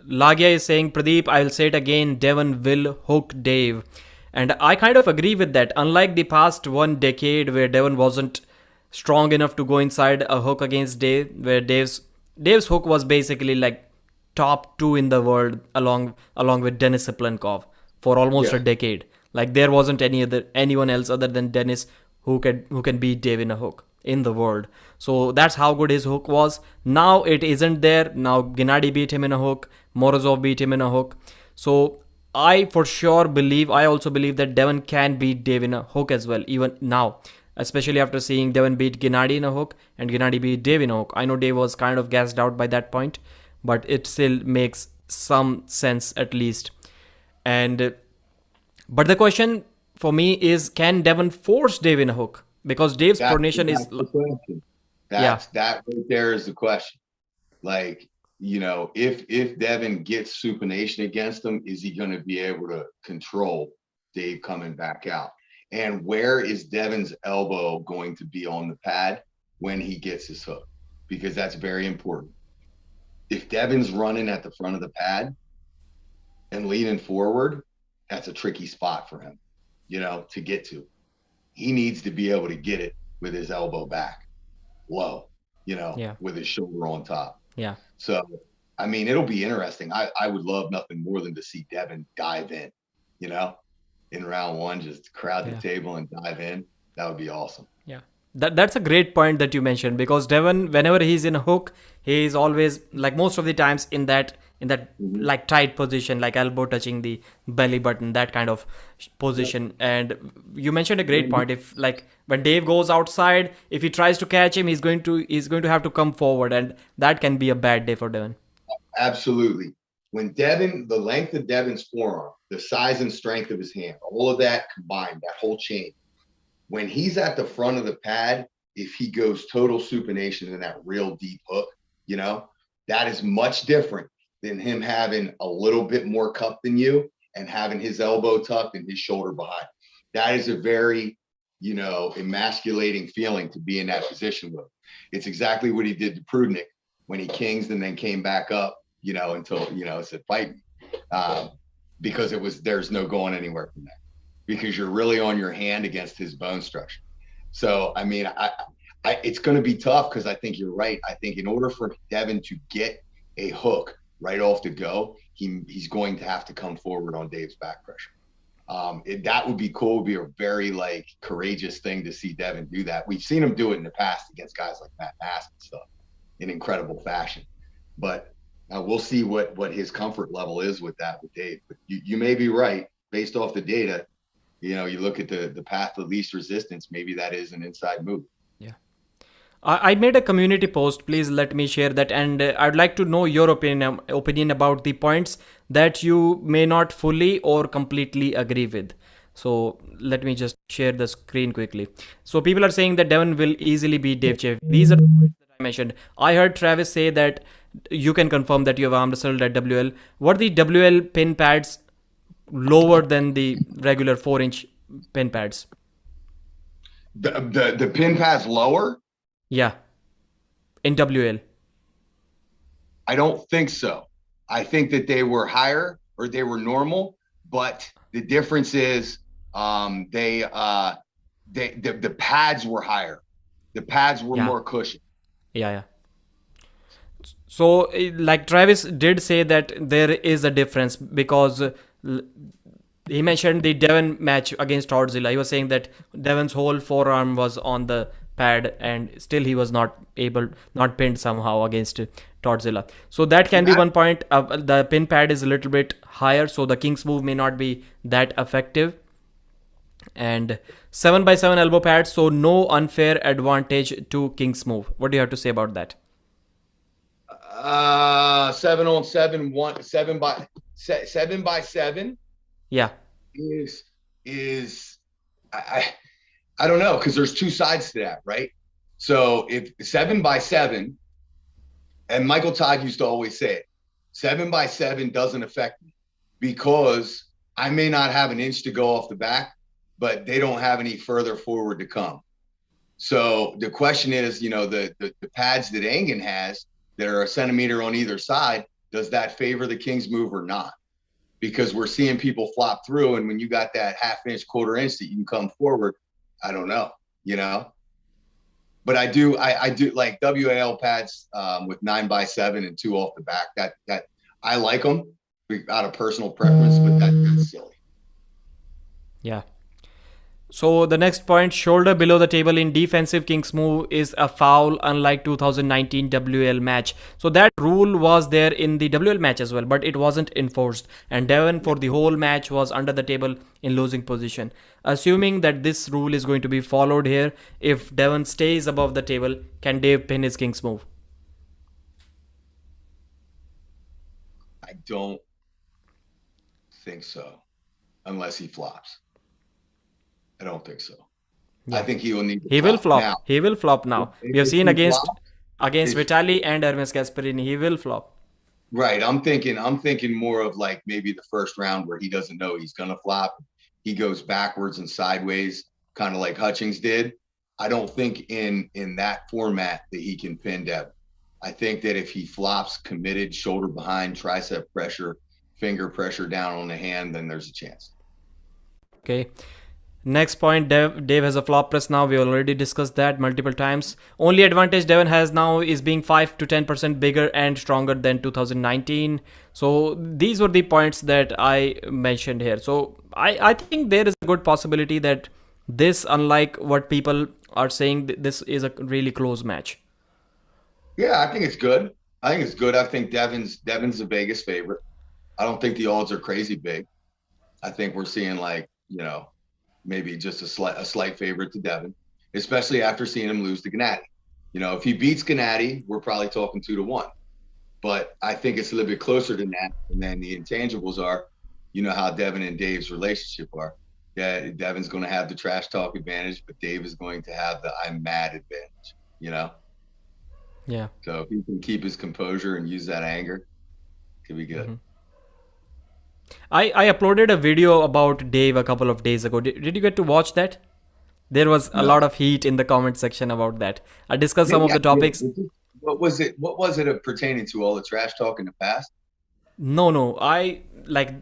Lagia is saying, Pradeep, I'll say it again, Devon will hook Dave. And I kind of agree with that. Unlike the past 1 decade where Devon wasn't strong enough to go inside a hook against Dave, where Dave's hook was basically like top 2 in the world along with Denis Siplenkov for almost a decade. Like there wasn't anyone else other than Denis who can beat Dave in a hook in the world. So that's how good his hook was. Now it isn't there. Now Gennady beat him in a hook. Morozov beat him in a hook. So I also believe that Devon can beat Dave in a hook as well, even now. Especially after seeing Devon beat Gennady in a hook and Gennady beat Dave in a hook. I know Dave was kind of gassed out by that point, but it still makes some sense at least. But the question for me is, can Devon force Dave in a hook? Because Dave's pronation is... the question. That right there is the question. Like, you know, if Devon gets supination against him, is he going to be able to control Dave coming back out? And where is Devon's elbow going to be on the pad when he gets his hook? Because that's very important. If Devon's running at the front of the pad and leaning forward, that's a tricky spot for him, you know, to get to. He needs to be able to get it with his elbow back low, you know, with his shoulder on top. Yeah. So, I mean, it'll be interesting. I would love nothing more than to see Devon dive in, you know, in round 1, just crowd the table and dive in. That would be awesome. Yeah. That's a great point that you mentioned, because Devon, whenever he's in a hook, he is always, like most of the times, in that like tight position, like elbow touching the belly button, that kind of position. And you mentioned a great point. If like when Dave goes outside, if he tries to catch him, he's going to have to come forward, and that can be a bad day for Devon. Absolutely. When Devon, the length of Devon's forearm, the size and strength of his hand, all of that combined, that whole chain, when he's at the front of the pad, if he goes total supination in that real deep hook, you know, that is much different than him having a little bit more cup than you and having his elbow tucked and his shoulder behind. That is a very, you know, emasculating feeling to be in that position with. It's exactly what he did to Prudnik when he kings and then came back up, you know, until, you know, said fight me. Because there's no going anywhere from that, because you're really on your hand against his bone structure. So, I mean, it's going to be tough, because I think you're right. I think in order for Devon to get a hook right off the go, he's going to have to come forward on Dave's back pressure. That would be cool. It would be a very like courageous thing to see Devon do that. We've seen him do it in the past against guys like Matt Mask and stuff in incredible fashion. But we'll see what his comfort level is with that with Dave. But you may be right based off the data. You know, you look at the path of least resistance, maybe that is an inside move. Yeah. I made a community post. Please let me share that. And I'd like to know your opinion about the points that you may not fully or completely agree with. So let me just share the screen quickly. So people are saying that Devon will easily beat Dave Chaffee. These are the points that I mentioned. I heard Travis say that you can confirm that you have arm wrestled at WL. Were the WL pin pads lower than the regular 4-inch pin pads? The pin pads lower? Yeah. In WL. I don't think so. I think that they were higher, or they were normal, but the difference is the pads were higher. The pads were more cushioned. Yeah. So, like Travis did say that there is a difference, because he mentioned the Devon match against Tordzilla. He was saying that Devon's whole forearm was on the pad, and still he was not pinned somehow against Tordzilla. So that can be one point. The pin pad is a little bit higher, so the King's move may not be that effective. And 7x7 elbow pads, so no unfair advantage to King's move. What do you have to say about that? 7-on-7, 7x7 Yeah. is is I don't know, because there's two sides to that, right? So if 7x7, and Michael Todd used to always say it, 7x7 doesn't affect me because I may not have an inch to go off the back, but they don't have any further forward to come. So the question is, the pads that Engen has that are a centimeter on either side, does that favor the King's move or not? Because we're seeing people flop through, and when you got that half-inch, quarter-inch that you can come forward, I don't know. But I do like WAL pads with 9x7 and 2 off the back. That I like them out of personal preference, but that's silly. Yeah. So the next point, shoulder below the table in defensive King's move is a foul, unlike 2019 WL match. So that rule was there in the WL match as well, but it wasn't enforced. And Devon for the whole match was under the table in losing position. Assuming that this rule is going to be followed here, if Devon stays above the table, can Dave pin his King's move? I don't think so, unless he flops. I don't think so. Yeah. I think he will need to He will flop. now. He will flop now. We have seen against flops, Vitali and Hermes Gasparini, he will flop. Right. I'm thinking more of like maybe the first round where he doesn't know he's gonna flop. He goes backwards and sideways, kind of like Hutchings did. I don't think in that format that he can pin Devon. I think that if he flops committed, shoulder behind, tricep pressure, finger pressure down on the hand, then there's a chance. Okay. Next point, Dave has a flop press now. We already discussed that multiple times. Only advantage Devon has now is being 5 to 10% bigger and stronger than 2019. So these were the points that I mentioned here. So I think there is a good possibility that this, unlike what people are saying, this is a really close match. Yeah, I think it's good. I think Devon's the Vegas favorite. I don't think the odds are crazy big. I think we're seeing maybe just a slight favorite to Devon, especially after seeing him lose to Gennady. If he beats Gennady, we're probably talking 2-1. But I think it's a little bit closer than that. And then the intangibles are, how Devon and Dave's relationship are. Yeah, Devon's going to have the trash talk advantage, but Dave is going to have the I'm mad advantage, Yeah. So if he can keep his composure and use that anger, it could be good. Mm-hmm. I uploaded a video about Dave a couple of days ago. Did you get to watch that? There was a lot of heat in the comment section about that. I discussed some of the topics. What was it pertaining to, all the trash talk in the past? No. I like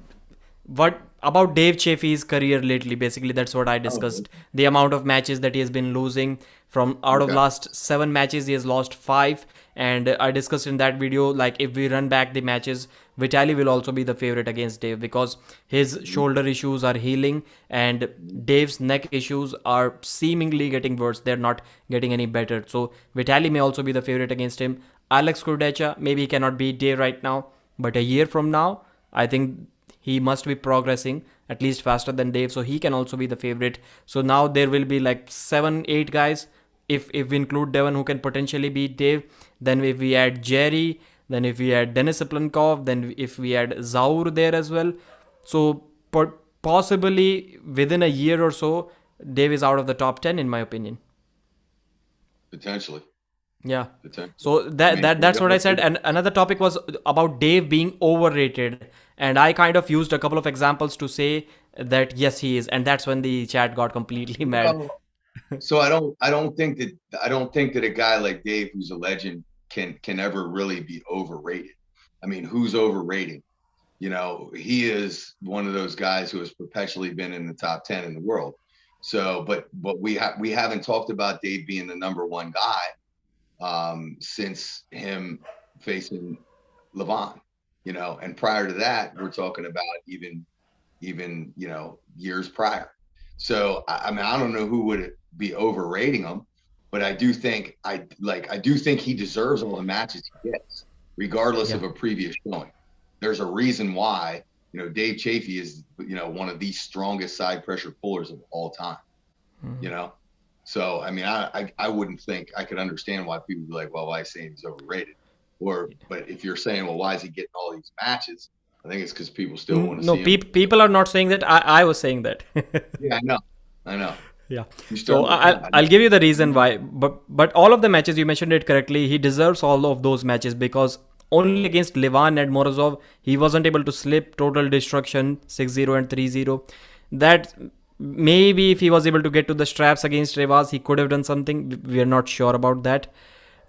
what about Dave Chaffee's career lately. Basically, that's what I discussed. Okay. The amount of matches that he has been losing. From out of last 7 matches, he has lost 5. And I discussed in that video, like if we run back the matches, Vitali will also be the favorite against Dave because his shoulder issues are healing and Dave's neck issues are seemingly getting worse. They're not getting any better. So Vitali may also be the favorite against him. Alex Kurdecha, maybe he cannot beat Dave right now, but a year from now, I think he must be progressing at least faster than Dave, so he can also be the favorite. So now there will be like 7-8 guys if we include Devon who can potentially beat Dave. Then if we add Jerry, then if we add Denis Siplankov, then if we add Zaur there as well. So possibly within a year or so, Dave is out of the top 10 in my opinion. Potentially. Yeah. So that's what I said. And another topic was about Dave being overrated. And I kind of used a couple of examples to say that yes, he is. And that's when the chat got completely mad. So I don't think that a guy like Dave, who's a legend, can ever really be overrated. I mean, who's overrating? He is one of those guys who has perpetually been in the top 10 in the world. So, but we haven't talked about Dave being the number 1 guy since him facing Levon, and prior to that, we're talking about even years prior. So I mean, I don't know who would be overrating him, but I do think he deserves all the matches he gets, regardless of a previous showing. There's a reason why Dave Chaffee is, one of the strongest side pressure pullers of all time, you know? So, I mean, I wouldn't think I could understand why people would be like, well, why is he saying he's overrated? But if you're saying, well, why is he getting all these matches? I think it's because people still want to No, see him. people are not saying that. I was saying that. Yeah, I know. Yeah. You So start with I'll, that. I'll give you the reason why. But all of the matches, you mentioned it correctly. He deserves all of those matches because only against Linn and Morozov, he wasn't able to slip total destruction 6-0 and 3-0. That maybe if he was able to get to the straps against Rivas, he could have done something. We are not sure about that.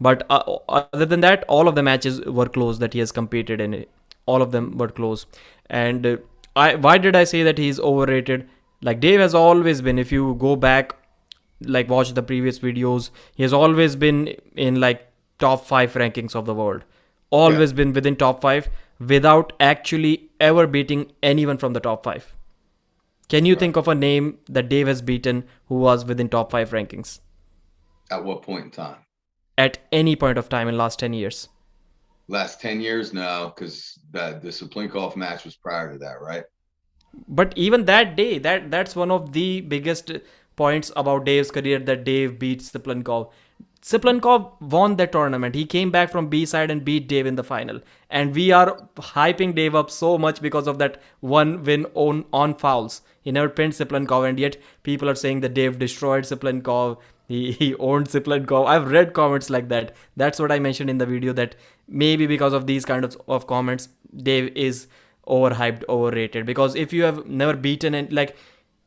But other than that, all of the matches were close that he has competed in. All of them were close. And why did I say that he's overrated? Like Dave has always been, if you go back, like watch the previous videos, he has always been in like top 5 rankings of the world. Always been within top 5 without actually ever beating anyone from the top 5. Can you think of a name that Dave has beaten who was within top 5 rankings? At what point in time? At any point of time in last 10 years. Last 10 years? No, because the Saplinkov match was prior to that, right? But even that day, that's one of the biggest points about Dave's career, that Dave beats Saplinkov. Saplinkov won that tournament. He came back from B side and beat Dave in the final. And we are hyping Dave up so much because of that one win on fouls. He never pinned Saplinkov, and yet people are saying that Dave destroyed Saplinkov. He owned Saplinkov. I've read comments like that. That's what I mentioned in the video, that maybe because of these kind of comments, Dave is overhyped, overrated. Because if you have never beaten, and like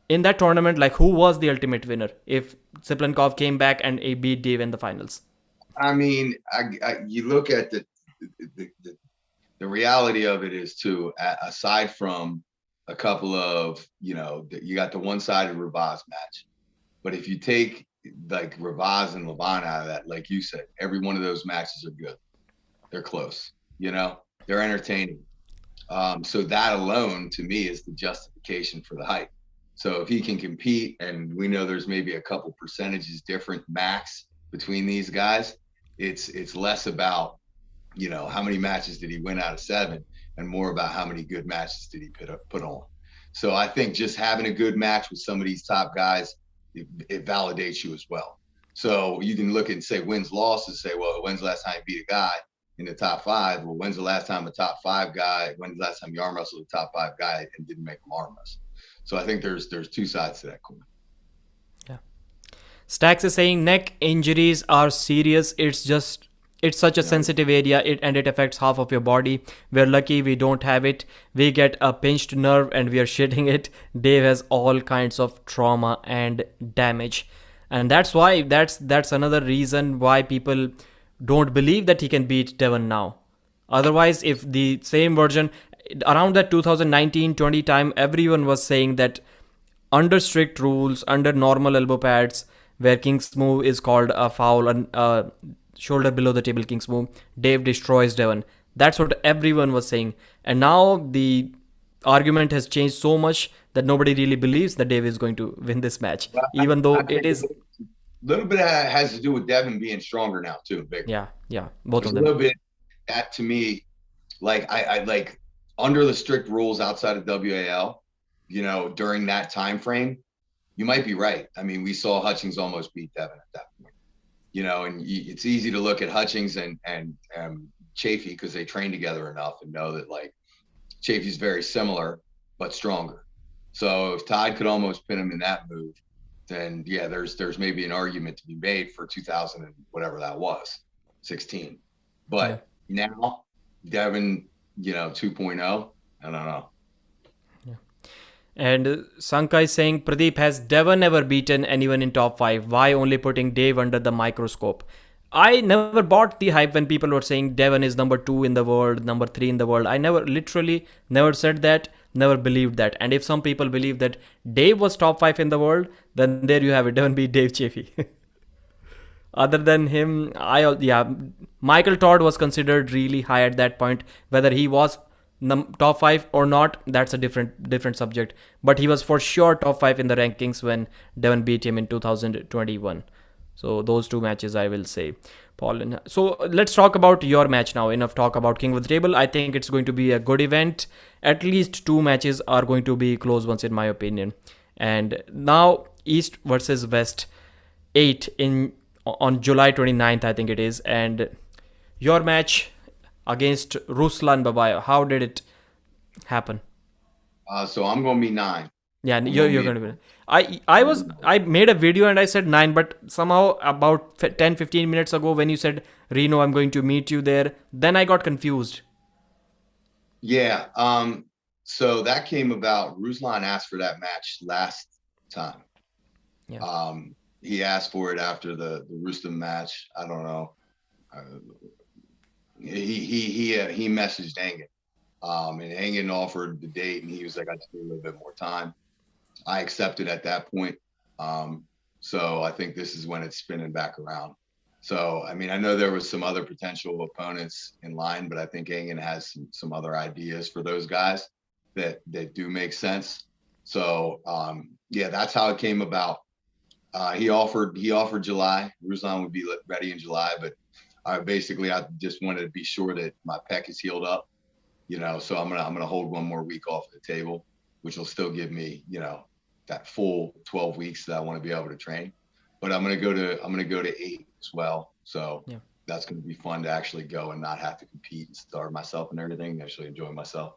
in that tournament, like who was the ultimate winner if Saplinkov came back and he beat Dave in the finals? I mean, you look at the reality of it is too, aside from a couple of, you got the one-sided Rivas match. But if you take like Rivas and Levine out of that, like you said, every one of those matches are good. They're close, they're entertaining. So that alone to me is the justification for the hype. So if he can compete, and we know there's maybe a couple percentages different max between these guys, it's less about, how many matches did he win out of 7, and more about how many good matches did he put on. So I think just having a good match with some of these top guys, it validates you as well. So you can look and say wins, losses, say, well, when's the last time you beat a guy in the top 5? Well, when's the last time a top 5 guy, when's the last time you arm wrestled a top 5 guy and didn't make him arm wrestle? So I think there's two sides to that coin. Yeah. Stacks is saying neck injuries are serious. It's such a sensitive area, and it affects half of your body. We're lucky we don't have it. We get a pinched nerve and we are shitting it. Dave has all kinds of trauma and damage. And that's why that's another reason why people don't believe that he can beat Devon now. Otherwise, if the same version around that 2019-20 time, everyone was saying that under strict rules, under normal elbow pads, where King's move is called a foul, and shoulder below the table King's move, Dave destroys Devon. That's what everyone was saying. And now the argument has changed so much that nobody really believes that Dave is going to win this match, even though it is. A little bit has to do with Devon being stronger now too. Yeah, both of them. A little bit. That to me, like I like under the strict rules outside of WAL, during that time frame, you might be right. I mean, we saw Hutchings almost beat Devon at that point. And it's easy to look at Hutchings and Chaffee because they train together enough and know that like Chaffee's very similar but stronger. So if Todd could almost pin him in that move, then yeah, there's maybe an argument to be made for 2000 and whatever that was, 16. But now Devon, 2.0, I don't know. And Sanka is saying, Pradeep, has Devon ever beaten anyone in top 5? Why only putting Dave under the microscope? I never bought the hype when people were saying Devon is number 2 in the world, number 3 in the world. I literally never said that, never believed that. And if some people believe that Dave was top 5 in the world, then there you have it. Devon beat Dave Chaffee. Other than him, Michael Todd was considered really high at that point. Whether he was top 5 or not, that's a different subject. But he was for sure top 5 in the rankings when Devon beat him in 2021. So those 2 matches I will say. Paul Linn. So let's talk about your match now. Enough talk about King of the Table. I think it's going to be a good event. At least two matches are going to be close ones, in my opinion. And now East versus West 8 in on July 29th, I think it is. And your match against Ruslan Babayev, how did it happen? So I'm going to be 9. Yeah, I'm you're going going to be. I made a video and I said 9, but somehow about 10-15 minutes ago when you said Reno, I'm going to meet you there, then I got confused. Yeah. So that came about. Ruslan asked for that match last time. Yeah. He asked for it after the Rustam match. I don't know. He messaged Engen. And Engen offered the date, and he was like, I just need a little bit more time. I accepted at that point. So I think this is when it's spinning back around. So, I mean, I know there was some other potential opponents in line, but I think Engen has some other ideas for those guys that do make sense. So, yeah, that's how it came about. He offered July. Ruslan would be ready in July, but I just wanted to be sure that my pec is healed up, so I'm gonna hold one more week off the table, which will still give me, that full 12 weeks that I want to be able to train. But I'm gonna go to 8 as well. So Yeah. that's gonna be fun to actually go and not have to compete and starve myself and everything. Actually enjoy myself.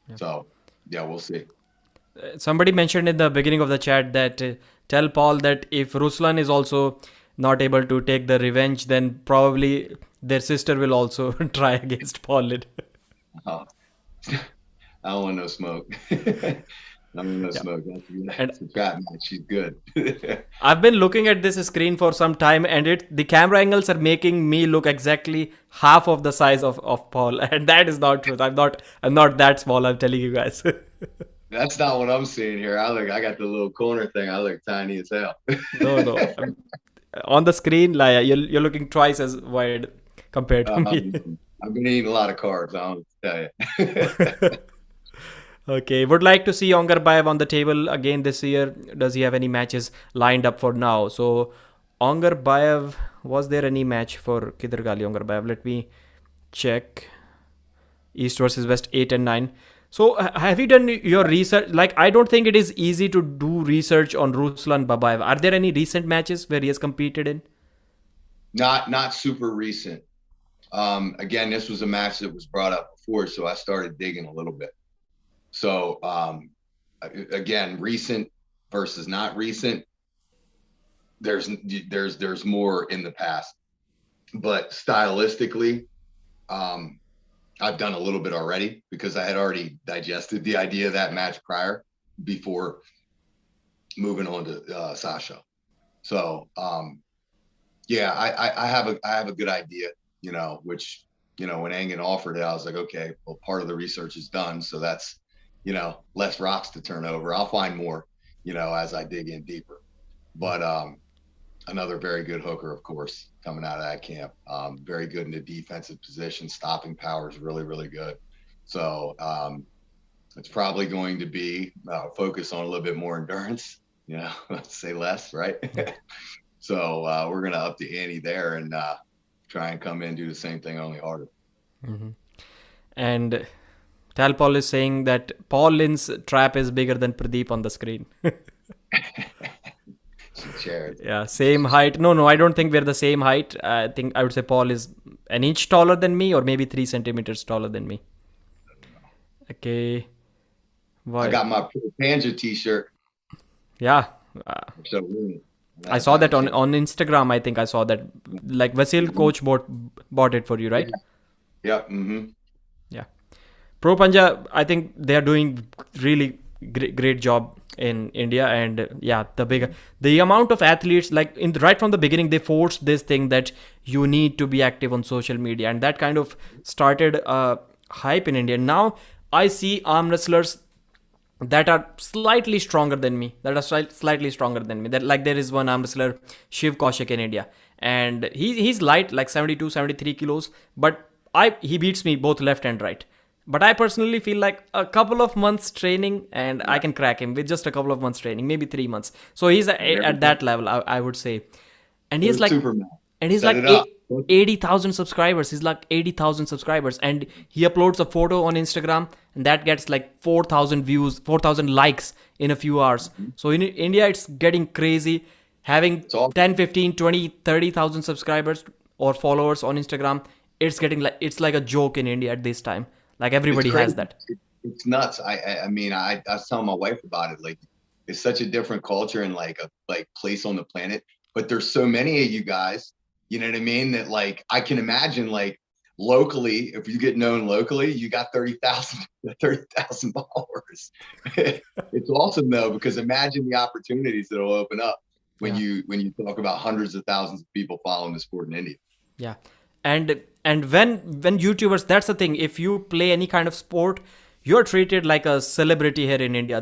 Yeah. So yeah, we'll see. Somebody mentioned in the beginning of the chat that tell Paul that if Ruslan is also not able to take the revenge, then probably their sister will also try against Paul Linn. Oh, I don't want no smoke. I don't want no smoke. That's a trap match. She's good. I've been looking at this screen for some time, and the camera angles are making me look exactly half of the size of Paul, and that is not true. I'm not that small. I'm telling you guys. That's not what I'm seeing here. I got the little corner thing. I look tiny as hell. No. On the screen, like you're looking twice as wide compared to me. I've been eating a lot of carbs. I don't tell you. Okay, would like to see Ongarbayev on the table again this year. Does he have any matches lined up for now? So, Ongarbayev, was there any match for Kidargali Ongarbayev? Let me check. East versus West 8 and 9. So, have you done your research? Like, I don't think it is easy to do research on Ruslan Babayev. Are there any recent matches where he has competed in? Not super recent. Again, this was a match that was brought up before, so I started digging a little bit. So, again, recent versus not recent, there's more in the past, but stylistically, I've done a little bit already because I had already digested the idea of that match prior before moving on to Sasha. So, yeah, I have a good idea, which, when Engen offered it, I was like, okay, well, part of the research is done. So that's, less rocks to turn over. I'll find more, as I dig in deeper. But another very good hooker, of course, coming out of that camp. Very good in the defensive position. Stopping power is really, really good. So it's probably going to be focus on a little bit more endurance, let's say less, right? So we're going to up the ante there and try and come in and do the same thing, only harder. Mm-hmm. And Tal Paul is saying that Paul Linn's trap is bigger than Pradeep on the screen. Yeah, same height. No, I don't think we're the same height. I think I would say Paul is an inch taller than me, or maybe 3 centimeters taller than me. Okay. I got my Panja t-shirt. Yeah. So I saw that on Instagram. I think I saw that. Like Vasil coach bought it for you, right? Yeah. Mm-hmm. Yeah. Pro Panja, I think they are doing really great job in India, and yeah, the amount of athletes, like right from the beginning, they forced this thing that you need to be active on social media, and that kind of started hype in India. Now I see arm wrestlers that are slightly stronger than me. That like there is one arm wrestler, Shiv Kaushik in India, and he's light, like 72, 73 kilos, but he beats me both left and right. But I personally feel like a couple of months training and I can crack him with just a couple of months training, maybe 3 months. So he's at that level, I would say. And he's like, Superman. and he's Set like it up. 80,000 subscribers. He's like 80,000 subscribers, and he uploads a photo on Instagram, and that gets like 4,000 views, 4,000 likes in a few hours. So in India, it's getting crazy. Having It's all 10, 15, 20, 30,000 subscribers or followers on Instagram, it's like a joke in India at this time. Like it's everybody crazy. has that. It's nuts. I mean, I was telling my wife about it. Like, it's such a different culture and like a place on the planet. But there's so many of you guys, you know what I mean? That like I can imagine like locally, if you get known locally, you got 30,000 followers. It's awesome though, because imagine the opportunities that will open up when Yeah. you talk about hundreds of thousands of people following the sport in India. Yeah. And when YouTubers, that's the thing. If you play any kind of sport, you're treated like a celebrity here in India.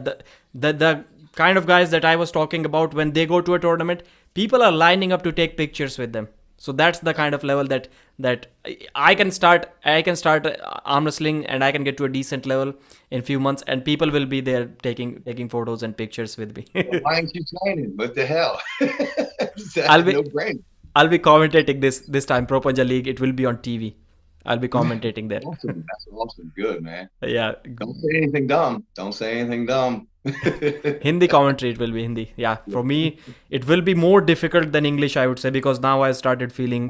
The kind of guys that I was talking about, when they go to a tournament, people are lining up to take pictures with them. So that's the kind of level that I can start arm wrestling, and I can get to a decent level in few months, and people will be there taking photos and pictures with me. Why aren't you training? What the hell? It's I'll be no brainer. I'll be commentating this time Pro Punja League. It will be on TV. I'll be commentating there. Awesome. That's awesome. Good, man. Yeah, Don't say anything dumb. Don't say anything dumb. Hindi commentary. It will be Hindi. Yeah, for me, it will be more difficult than English, I would say, because now I started feeling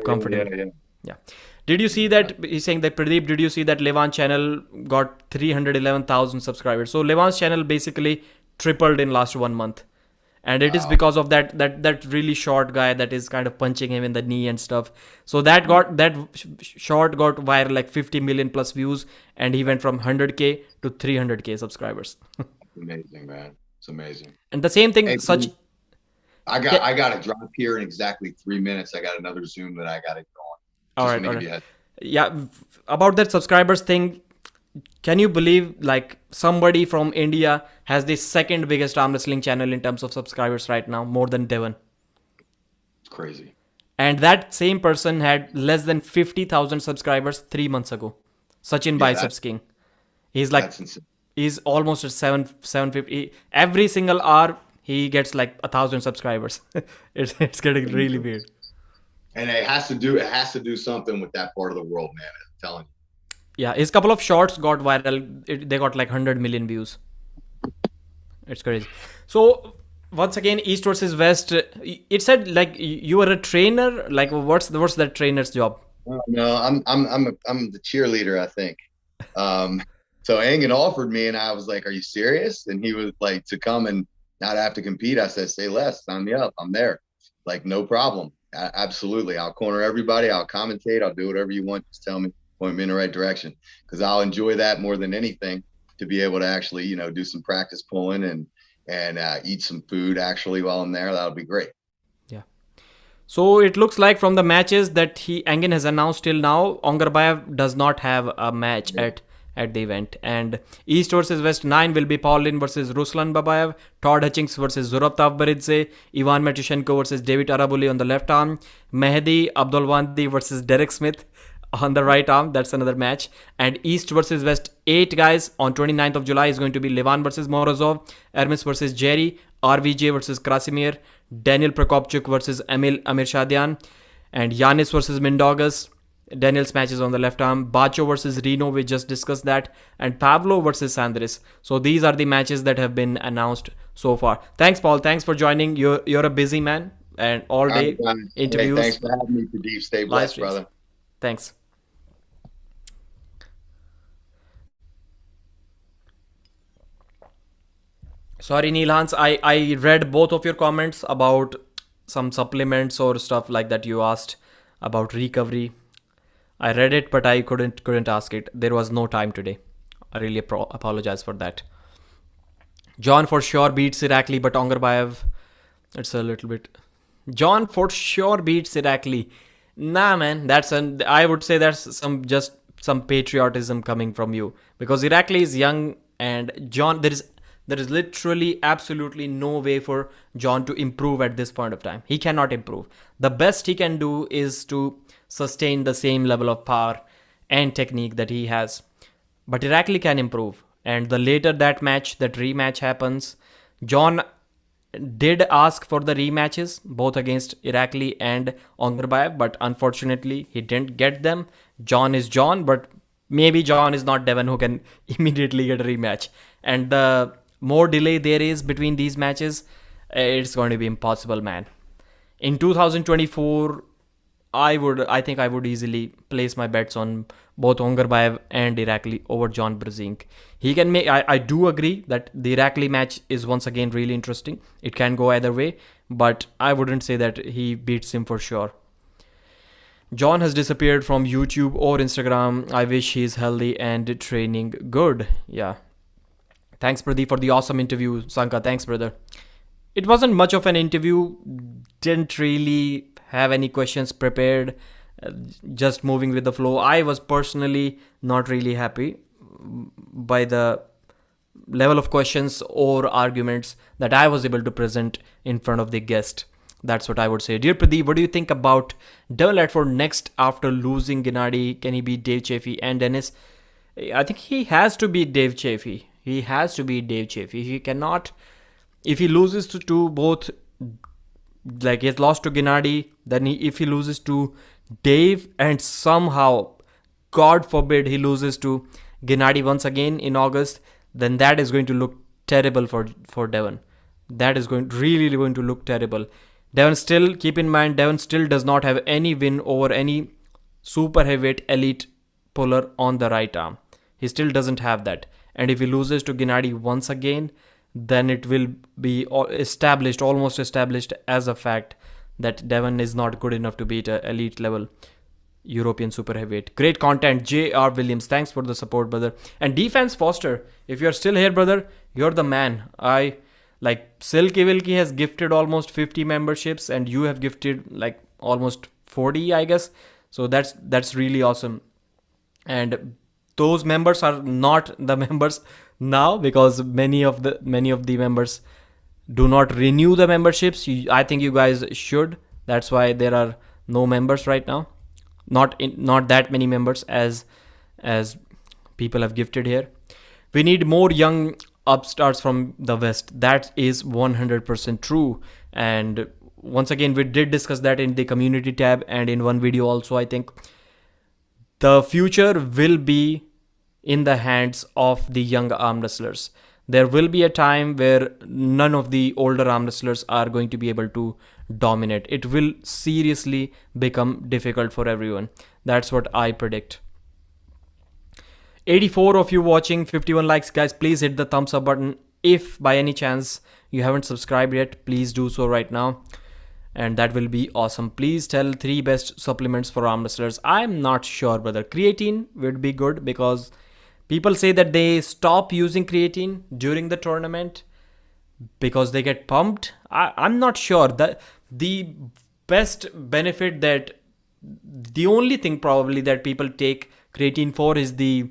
comfortable. Yeah. Yeah. Did you see that? He's saying that, Pradeep, did you see that Levan channel got 311,000 subscribers? So Levan's channel basically tripled in last 1 month. And it is Wow. because of that really short guy that is kind of punching him in the knee and stuff. So that short got viral, like 50 million plus views, and he went from 100K to 300K subscribers. Amazing, man. It's amazing. And the same thing, Hey, such. I got to drop here in exactly 3 minutes. I got another Zoom that I got to go on. All Just right, want all to give right. you a Yeah, about that subscribers thing, can you believe like somebody from India has the second biggest arm wrestling channel in terms of subscribers right now, more than Devon? It's crazy. And that same person had less than 50,000 subscribers 3 months ago. Sachin Yeah, Biceps King. He's like, that's insane. he's almost at 750. Every single hour, he gets like 1,000 subscribers. It's getting really weird. And it has to do something with that part of the world, man. I'm telling you. Yeah, his couple of shorts got viral. They got like 100 million views. It's crazy. So once again, East versus West. It said like you were a trainer. Like what's that trainer's job? Oh, no, I'm the cheerleader, I think. So Angan offered me, and I was like, "Are you serious?" And he was like, to come and not have to compete. I said, "Say less. Sign me up. I'm there. Like, no problem. Absolutely. I'll corner everybody. I'll commentate. I'll do whatever you want. Just tell me, point me in the right direction, because I'll enjoy that more than anything. To be able to actually, do some practice pulling and eat some food actually while I'm there. That'll be great." Yeah. So it looks like from the matches that Angan has announced till now, Ongarbayev does not have a match at the event. And East versus West 9 will be Paul Linn versus Ruslan Babayev, Todd Hutchings versus Zurab Tavbaridze, Ivan Matushenko versus David Arabuli on the left arm, Mehdi Abdulwandi versus Derek Smith on the right arm. That's another match. And East versus West 8 guys on 29th of July is going to be Levan versus Morozov, Hermes versus Jerry, RVJ versus Krasimir, Daniel Prokopchuk versus Emil Amirshadian, and Yanis versus Mindogas. Daniel's match is on the left arm. Bacho versus Reno, we just discussed that. And Pavlo versus Sandris. So these are the matches that have been announced so far. Thanks, Paul. Thanks for joining. You're a busy man, and all day interviews. Hey, thanks for having me, Pradeep. Stay blessed, brother. Thanks. Sorry, Neil Hans. I read both of your comments about some supplements or stuff like that you asked about recovery. I read it, but I couldn't ask it. There was no time today. I really apologize for that. John for sure beats Irakli, but Ongarbayev, it's a little bit. John for sure beats Irakli. Nah, man, I would say that's some patriotism coming from you, because Irakli is young, and John, there is literally absolutely no way for John to improve at this point of time. He cannot improve. The best he can do is to sustain the same level of power and technique that he has. But Irakli can improve. And the later that rematch happens, John did ask for the rematches both against Irakli and Ongarbayev, but unfortunately he didn't get them. John is John, but maybe John is not Devon who can immediately get a rematch. And the more delay there is between these matches, it's going to be impossible, man. In 2024, I think I would easily place my bets on both Ongarbayev and Irakli over John Brzezinski. He can make. I do agree that the Irakli match is once again really interesting. It can go either way, but I wouldn't say that he beats him for sure. John has disappeared from YouTube or Instagram. I wish he's healthy and training good. Yeah. Thanks, Pradeep, for the awesome interview. Sanka, thanks, brother. It wasn't much of an interview. Didn't really have any questions prepared. Just moving with the flow. I was personally not really happy by the level of questions or arguments that I was able to present in front of the guest. That's what I would say. Dear Pradeep, what do you think about Devon Latford next after losing Gennady? Can he beat Dave Chaffee and Dennis? I think he has to beat Dave Chaffee. He has to beat Dave Chaffee. He cannot. If he loses to both, like he has lost to Gennady, then if he loses to Dave and somehow, God forbid, he loses to Gennady once again in August, then that is going to look terrible for Devon. That is really going to look terrible. Devon still, keep in mind, Devon still does not have any win over any super heavyweight elite puller on the right arm. He still doesn't have that. And if he loses to Gennady once again, then it will be almost established as a fact that Devon is not good enough to beat an elite level European super heavyweight. Great content, J.R. Williams. Thanks for the support, brother. And Defense Foster, if you're still here, brother, you're the man. Silky Wilkie has gifted almost 50 memberships, and you have gifted like almost 40, I guess. So that's really awesome. And those members are not the members now, because many of the members do not renew the memberships. I think you guys should. That's why there are no members right now. Not that many members as people have gifted here. We need more young upstarts from the West. That is 100% true. And once again, we did discuss that in the community tab and in one video also. I think the future will be in the hands of the young arm wrestlers. There will be a time where none of the older arm wrestlers are going to be able to dominate. It will seriously become difficult for everyone. That's what I predict. 84 of you watching, 51 likes. Guys, please hit the thumbs up button. If by any chance you haven't subscribed yet, please do so right now. And that will be awesome. Please tell 3 best supplements for arm wrestlers. I'm not sure, brother. Creatine would be good because people say that they stop using creatine during the tournament because they get pumped. I'm not sure. The best benefit the only thing probably that people take creatine for is the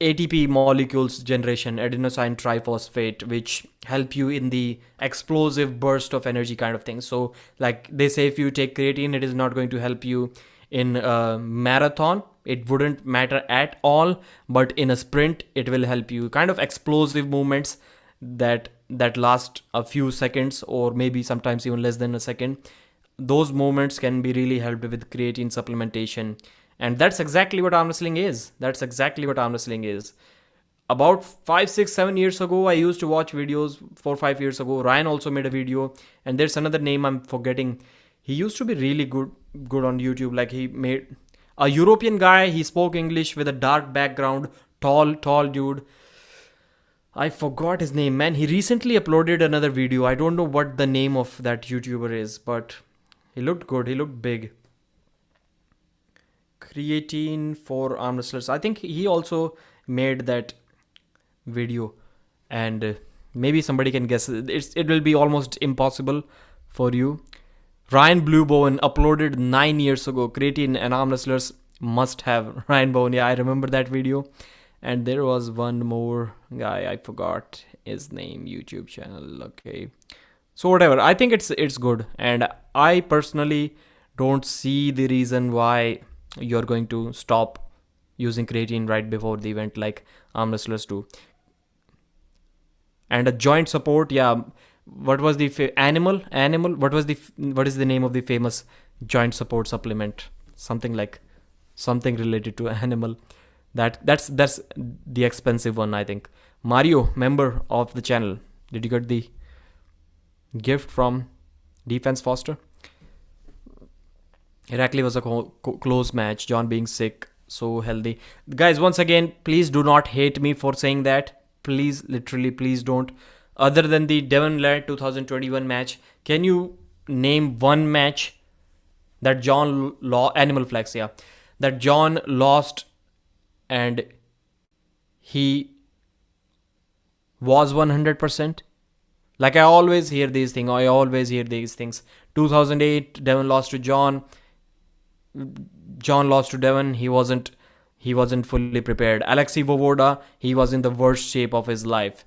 ATP molecules generation, adenosine triphosphate, which help you in the explosive burst of energy kind of thing. So like they say, if you take creatine, it is not going to help you in a marathon. It wouldn't matter at all, but in a sprint, it will help you. Kind of explosive movements that last a few seconds or maybe sometimes even less than a second. Those moments can be really helped with creatine supplementation. And that's exactly what arm wrestling is. About 5, 6, 7 years ago, I used to watch videos. 4, 5 years ago, Ryan also made a video. And there's another name I'm forgetting. He used to be really good on YouTube. Like he made a European guy. He spoke English with a dark background. Tall dude. I forgot his name, man. He recently uploaded another video. I don't know what the name of that YouTuber is, but he looked good. He looked big. Creatine for arm wrestlers. I think he also made that video, and maybe somebody can guess. It will be almost impossible for you. Ryan Bluebowen uploaded 9 years ago. Creatine and arm wrestlers must have. Ryan Bowen, yeah, I remember that video. And there was one more guy, I forgot his name, YouTube channel. Okay, so whatever. I think it's good, and I personally don't see the reason why you're going to stop using creatine right before the event like arm wrestlers do. And a joint support, yeah, what was the animal? What is the name of the famous joint support supplement? Something related to animal. That's the expensive one, I think. Mario, member of the channel, did you get the gift from Defense Foster? Irakli was a close match. John being sick, so healthy. Guys, once again, please do not hate me for saying that. Please, literally, please don't. Other than the Devon Larratt 2021 match, can you name one match that John Animal Flex, yeah, that John lost and he was 100%? Like, I always hear these things. 2008, Devon lost to John. John lost to Devon. He wasn't fully prepared. Alexei Vovoda, he was in the worst shape of his life.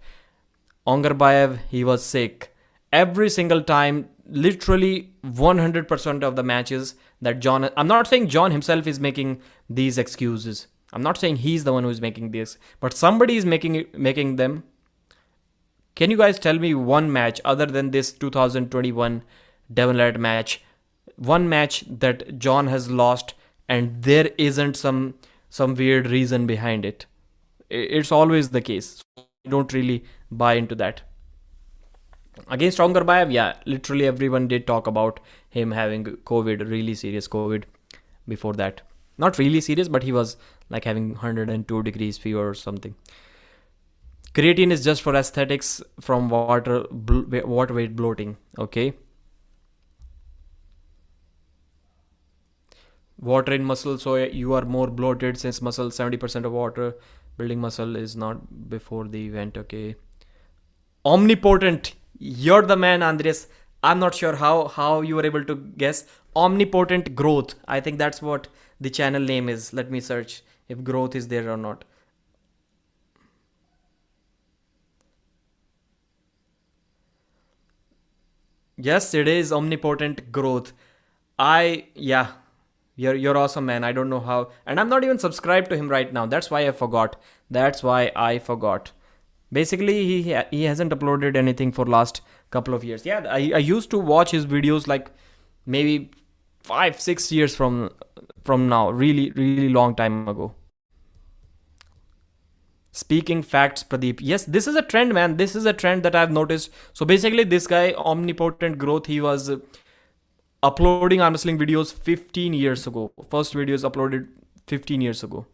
Ongarbayev, he was sick. Every single time, literally 100% of the matches that John... I'm not saying John himself is making these excuses. I'm not saying he's the one who's making this. But somebody is making them. Can you guys tell me one match other than this 2021 Devon Larratt match? One match that John has lost and there isn't some weird reason behind it. It's always the case. I don't really buy into that. Against Ongarbayev, yeah, literally everyone did talk about him having COVID, really serious COVID before that. Not really serious, but he was like having 102 degrees fever or something. Creatine is just for aesthetics from water weight bloating. Okay. Water in muscle, so you are more bloated since muscle 70% of water. Building muscle is not before the event. Okay. Omnipotent. You're the man, Andres. I'm not sure how you were able to guess. Omnipotent growth. I think that's what the channel name is. Let me search if growth is there or not. Yes, it is omnipotent growth. You're awesome, man. I don't know how, and I'm not even subscribed to him right now. That's why I forgot. Basically, he hasn't uploaded anything for last couple of years. Yeah, I used to watch his videos like maybe 5-6 years from now. Really, really long time ago. Speaking facts, Pradeep. Yes, this is a trend, man. This is a trend that I've noticed. So basically, this guy, Omnipotent Growth, he was uploading arm wrestling videos 15 years ago. First videos uploaded 15 years ago.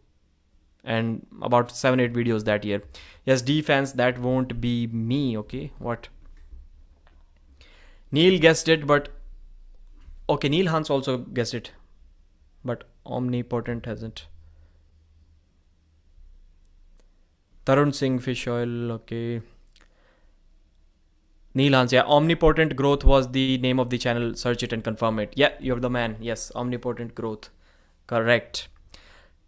And about 7-8 videos that year. Yes, defense, that won't be me, okay? What? Neil guessed it, but... Okay, Neil Hans also guessed it. But Omnipotent hasn't. Tarun Singh, fish oil, okay. Neil Hans, yeah. Omnipotent Growth was the name of the channel. Search it and confirm it. Yeah, you're the man. Yes, Omnipotent Growth. Correct.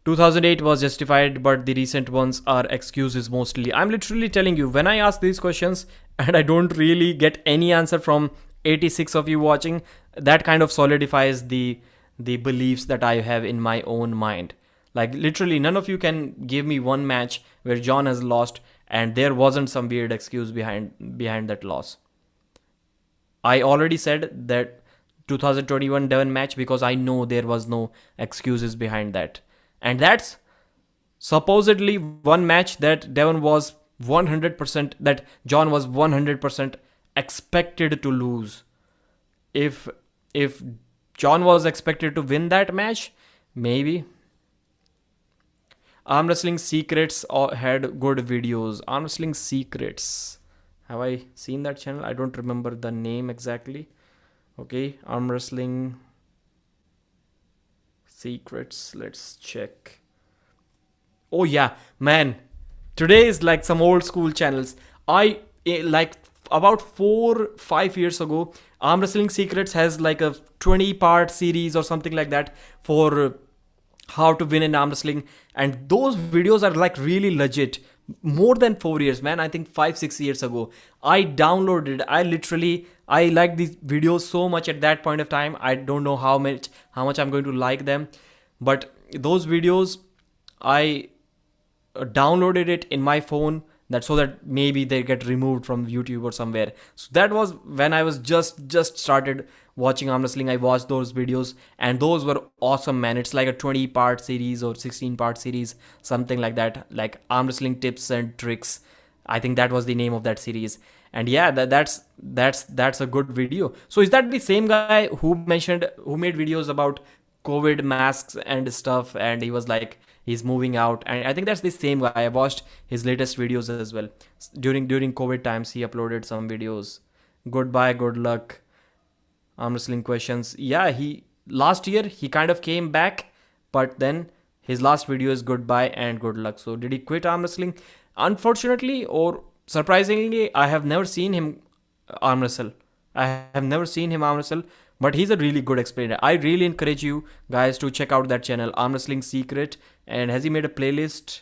2008 was justified, but the recent ones are excuses mostly. I'm literally telling you, when I ask these questions and I don't really get any answer from 86 of you watching, that kind of solidifies the beliefs that I have in my own mind. Like, literally, none of you can give me one match where John has lost and there wasn't some weird excuse behind that loss. I already said that 2021 Devon match because I know there was no excuses behind that. And that's supposedly one match that Devon was 100%, that John was 100% expected to lose. If John was expected to win that match, maybe. Arm Wrestling Secrets had good videos. Arm Wrestling Secrets. Have I seen that channel? I don't remember the name exactly. Okay, Arm Wrestling Secrets. Let's check. Oh yeah, man. Today is like some old school channels. I like about 4-5 years ago, Arm Wrestling Secrets has like a 20-part series or something like that for how to win in arm wrestling, and those videos are like really legit. More than 4 years, man. I think 5-6 years ago I downloaded. I liked these videos so much at that point of time. I don't know how much I'm going to like them, but those videos, I downloaded it in my phone that so that maybe they get removed from YouTube or somewhere. So that was when I was just started watching arm wrestling. I watched those videos and those were awesome, man. It's like a 20-part series or 16-part series, something like that, like arm wrestling tips and tricks. I think that was the name of that series. And yeah, that's a good video. So is that the same guy who made videos about COVID masks and stuff, and he was like he's moving out? And I think that's the same guy. I watched his latest videos as well. During COVID times, he uploaded some videos. Goodbye, good luck, arm wrestling questions. Yeah, he last year he kind of came back, but then his last video is goodbye and good luck. So did he quit arm wrestling? Unfortunately or surprisingly, I have never seen him arm wrestle. I have never seen him arm wrestle, but he's a really good explainer. I really encourage you guys to check out that channel, Arm Wrestling Secret. And has he made a playlist?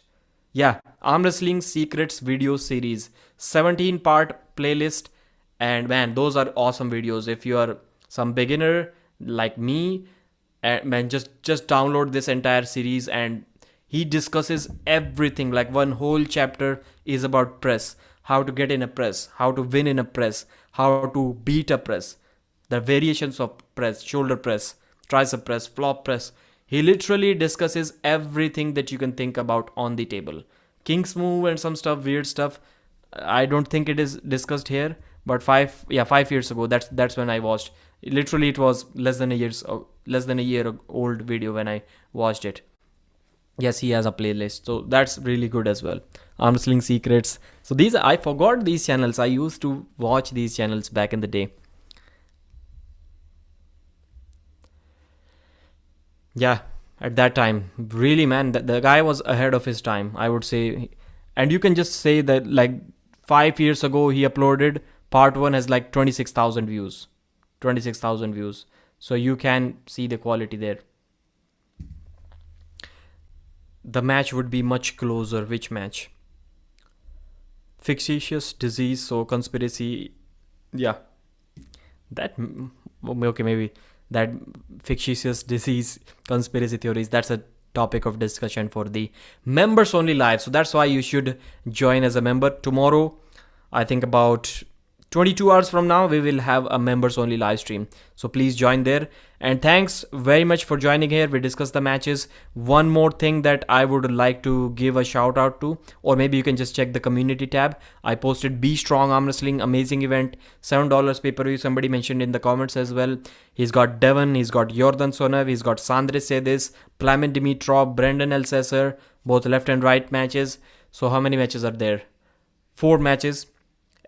Yeah, Arm Wrestling Secrets video series, 17-part playlist. And man, those are awesome videos. If you are some beginner like me, man, just download this entire series, and he discusses everything. Like one whole chapter is about press, how to get in a press, how to win in a press, how to beat a press, the variations of press, shoulder press, tricep press, flop press. He literally discusses everything that you can think about on the table. King's move and some stuff, weird stuff. I don't think it is discussed here, but 5 years ago, that's when I watched. Literally, it was less than a year old video when I watched it. Yes, he has a playlist, so that's really good as well. Arm Wrestling Secrets. So these, I forgot these channels. I used to watch these channels back in the day. Yeah, at that time, really, man, the guy was ahead of his time, I would say. And you can just say that like 5 years ago he uploaded part one, has like 26,000 views. 26,000 views. So you can see the quality there. The match would be much closer. Which match? Fictitious disease, so conspiracy. Yeah, that okay, maybe that fictitious disease conspiracy theories, that's a topic of discussion for the members only live. So that's why you should join as a member. Tomorrow, I think about 22 hours from now, we will have a members only live stream. So please join there. And thanks very much for joining here. We discussed the matches. One more thing that I would like to give a shout out to, or maybe you can just check the community tab. I posted Be Strong Arm Wrestling, amazing event, $7 pay-per-view. Somebody mentioned in the comments as well. He's got Devon, he's got Jordan Sonev, he's got Sandre Sedis, Plamen Dimitrov, Brendan Elsesser, both left and right matches. So how many matches are there? 4 matches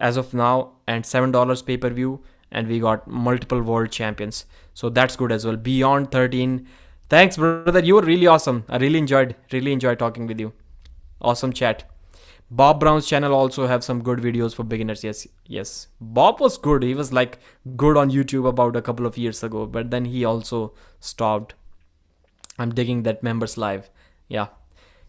as of now, and $7 pay-per-view, and we got multiple world champions. So that's good as well. Beyond 13. Thanks, brother. You were really awesome. I really enjoyed talking with you. Awesome chat. Bob Brown's channel also have some good videos for beginners. Yes. Bob was good. He was like good on YouTube about a couple of years ago, but then he also stopped. I'm digging that members live. Yeah.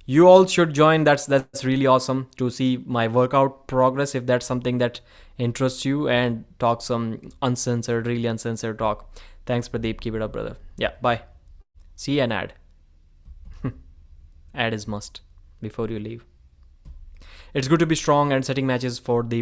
You all should join. That's really awesome to see my workout progress, if that's something that interests you, and talk some really uncensored talk. Thanks, Pradeep. Keep it up, brother. Yeah, bye. See an ad. Ad is must before you leave. It's good to be strong and setting matches for the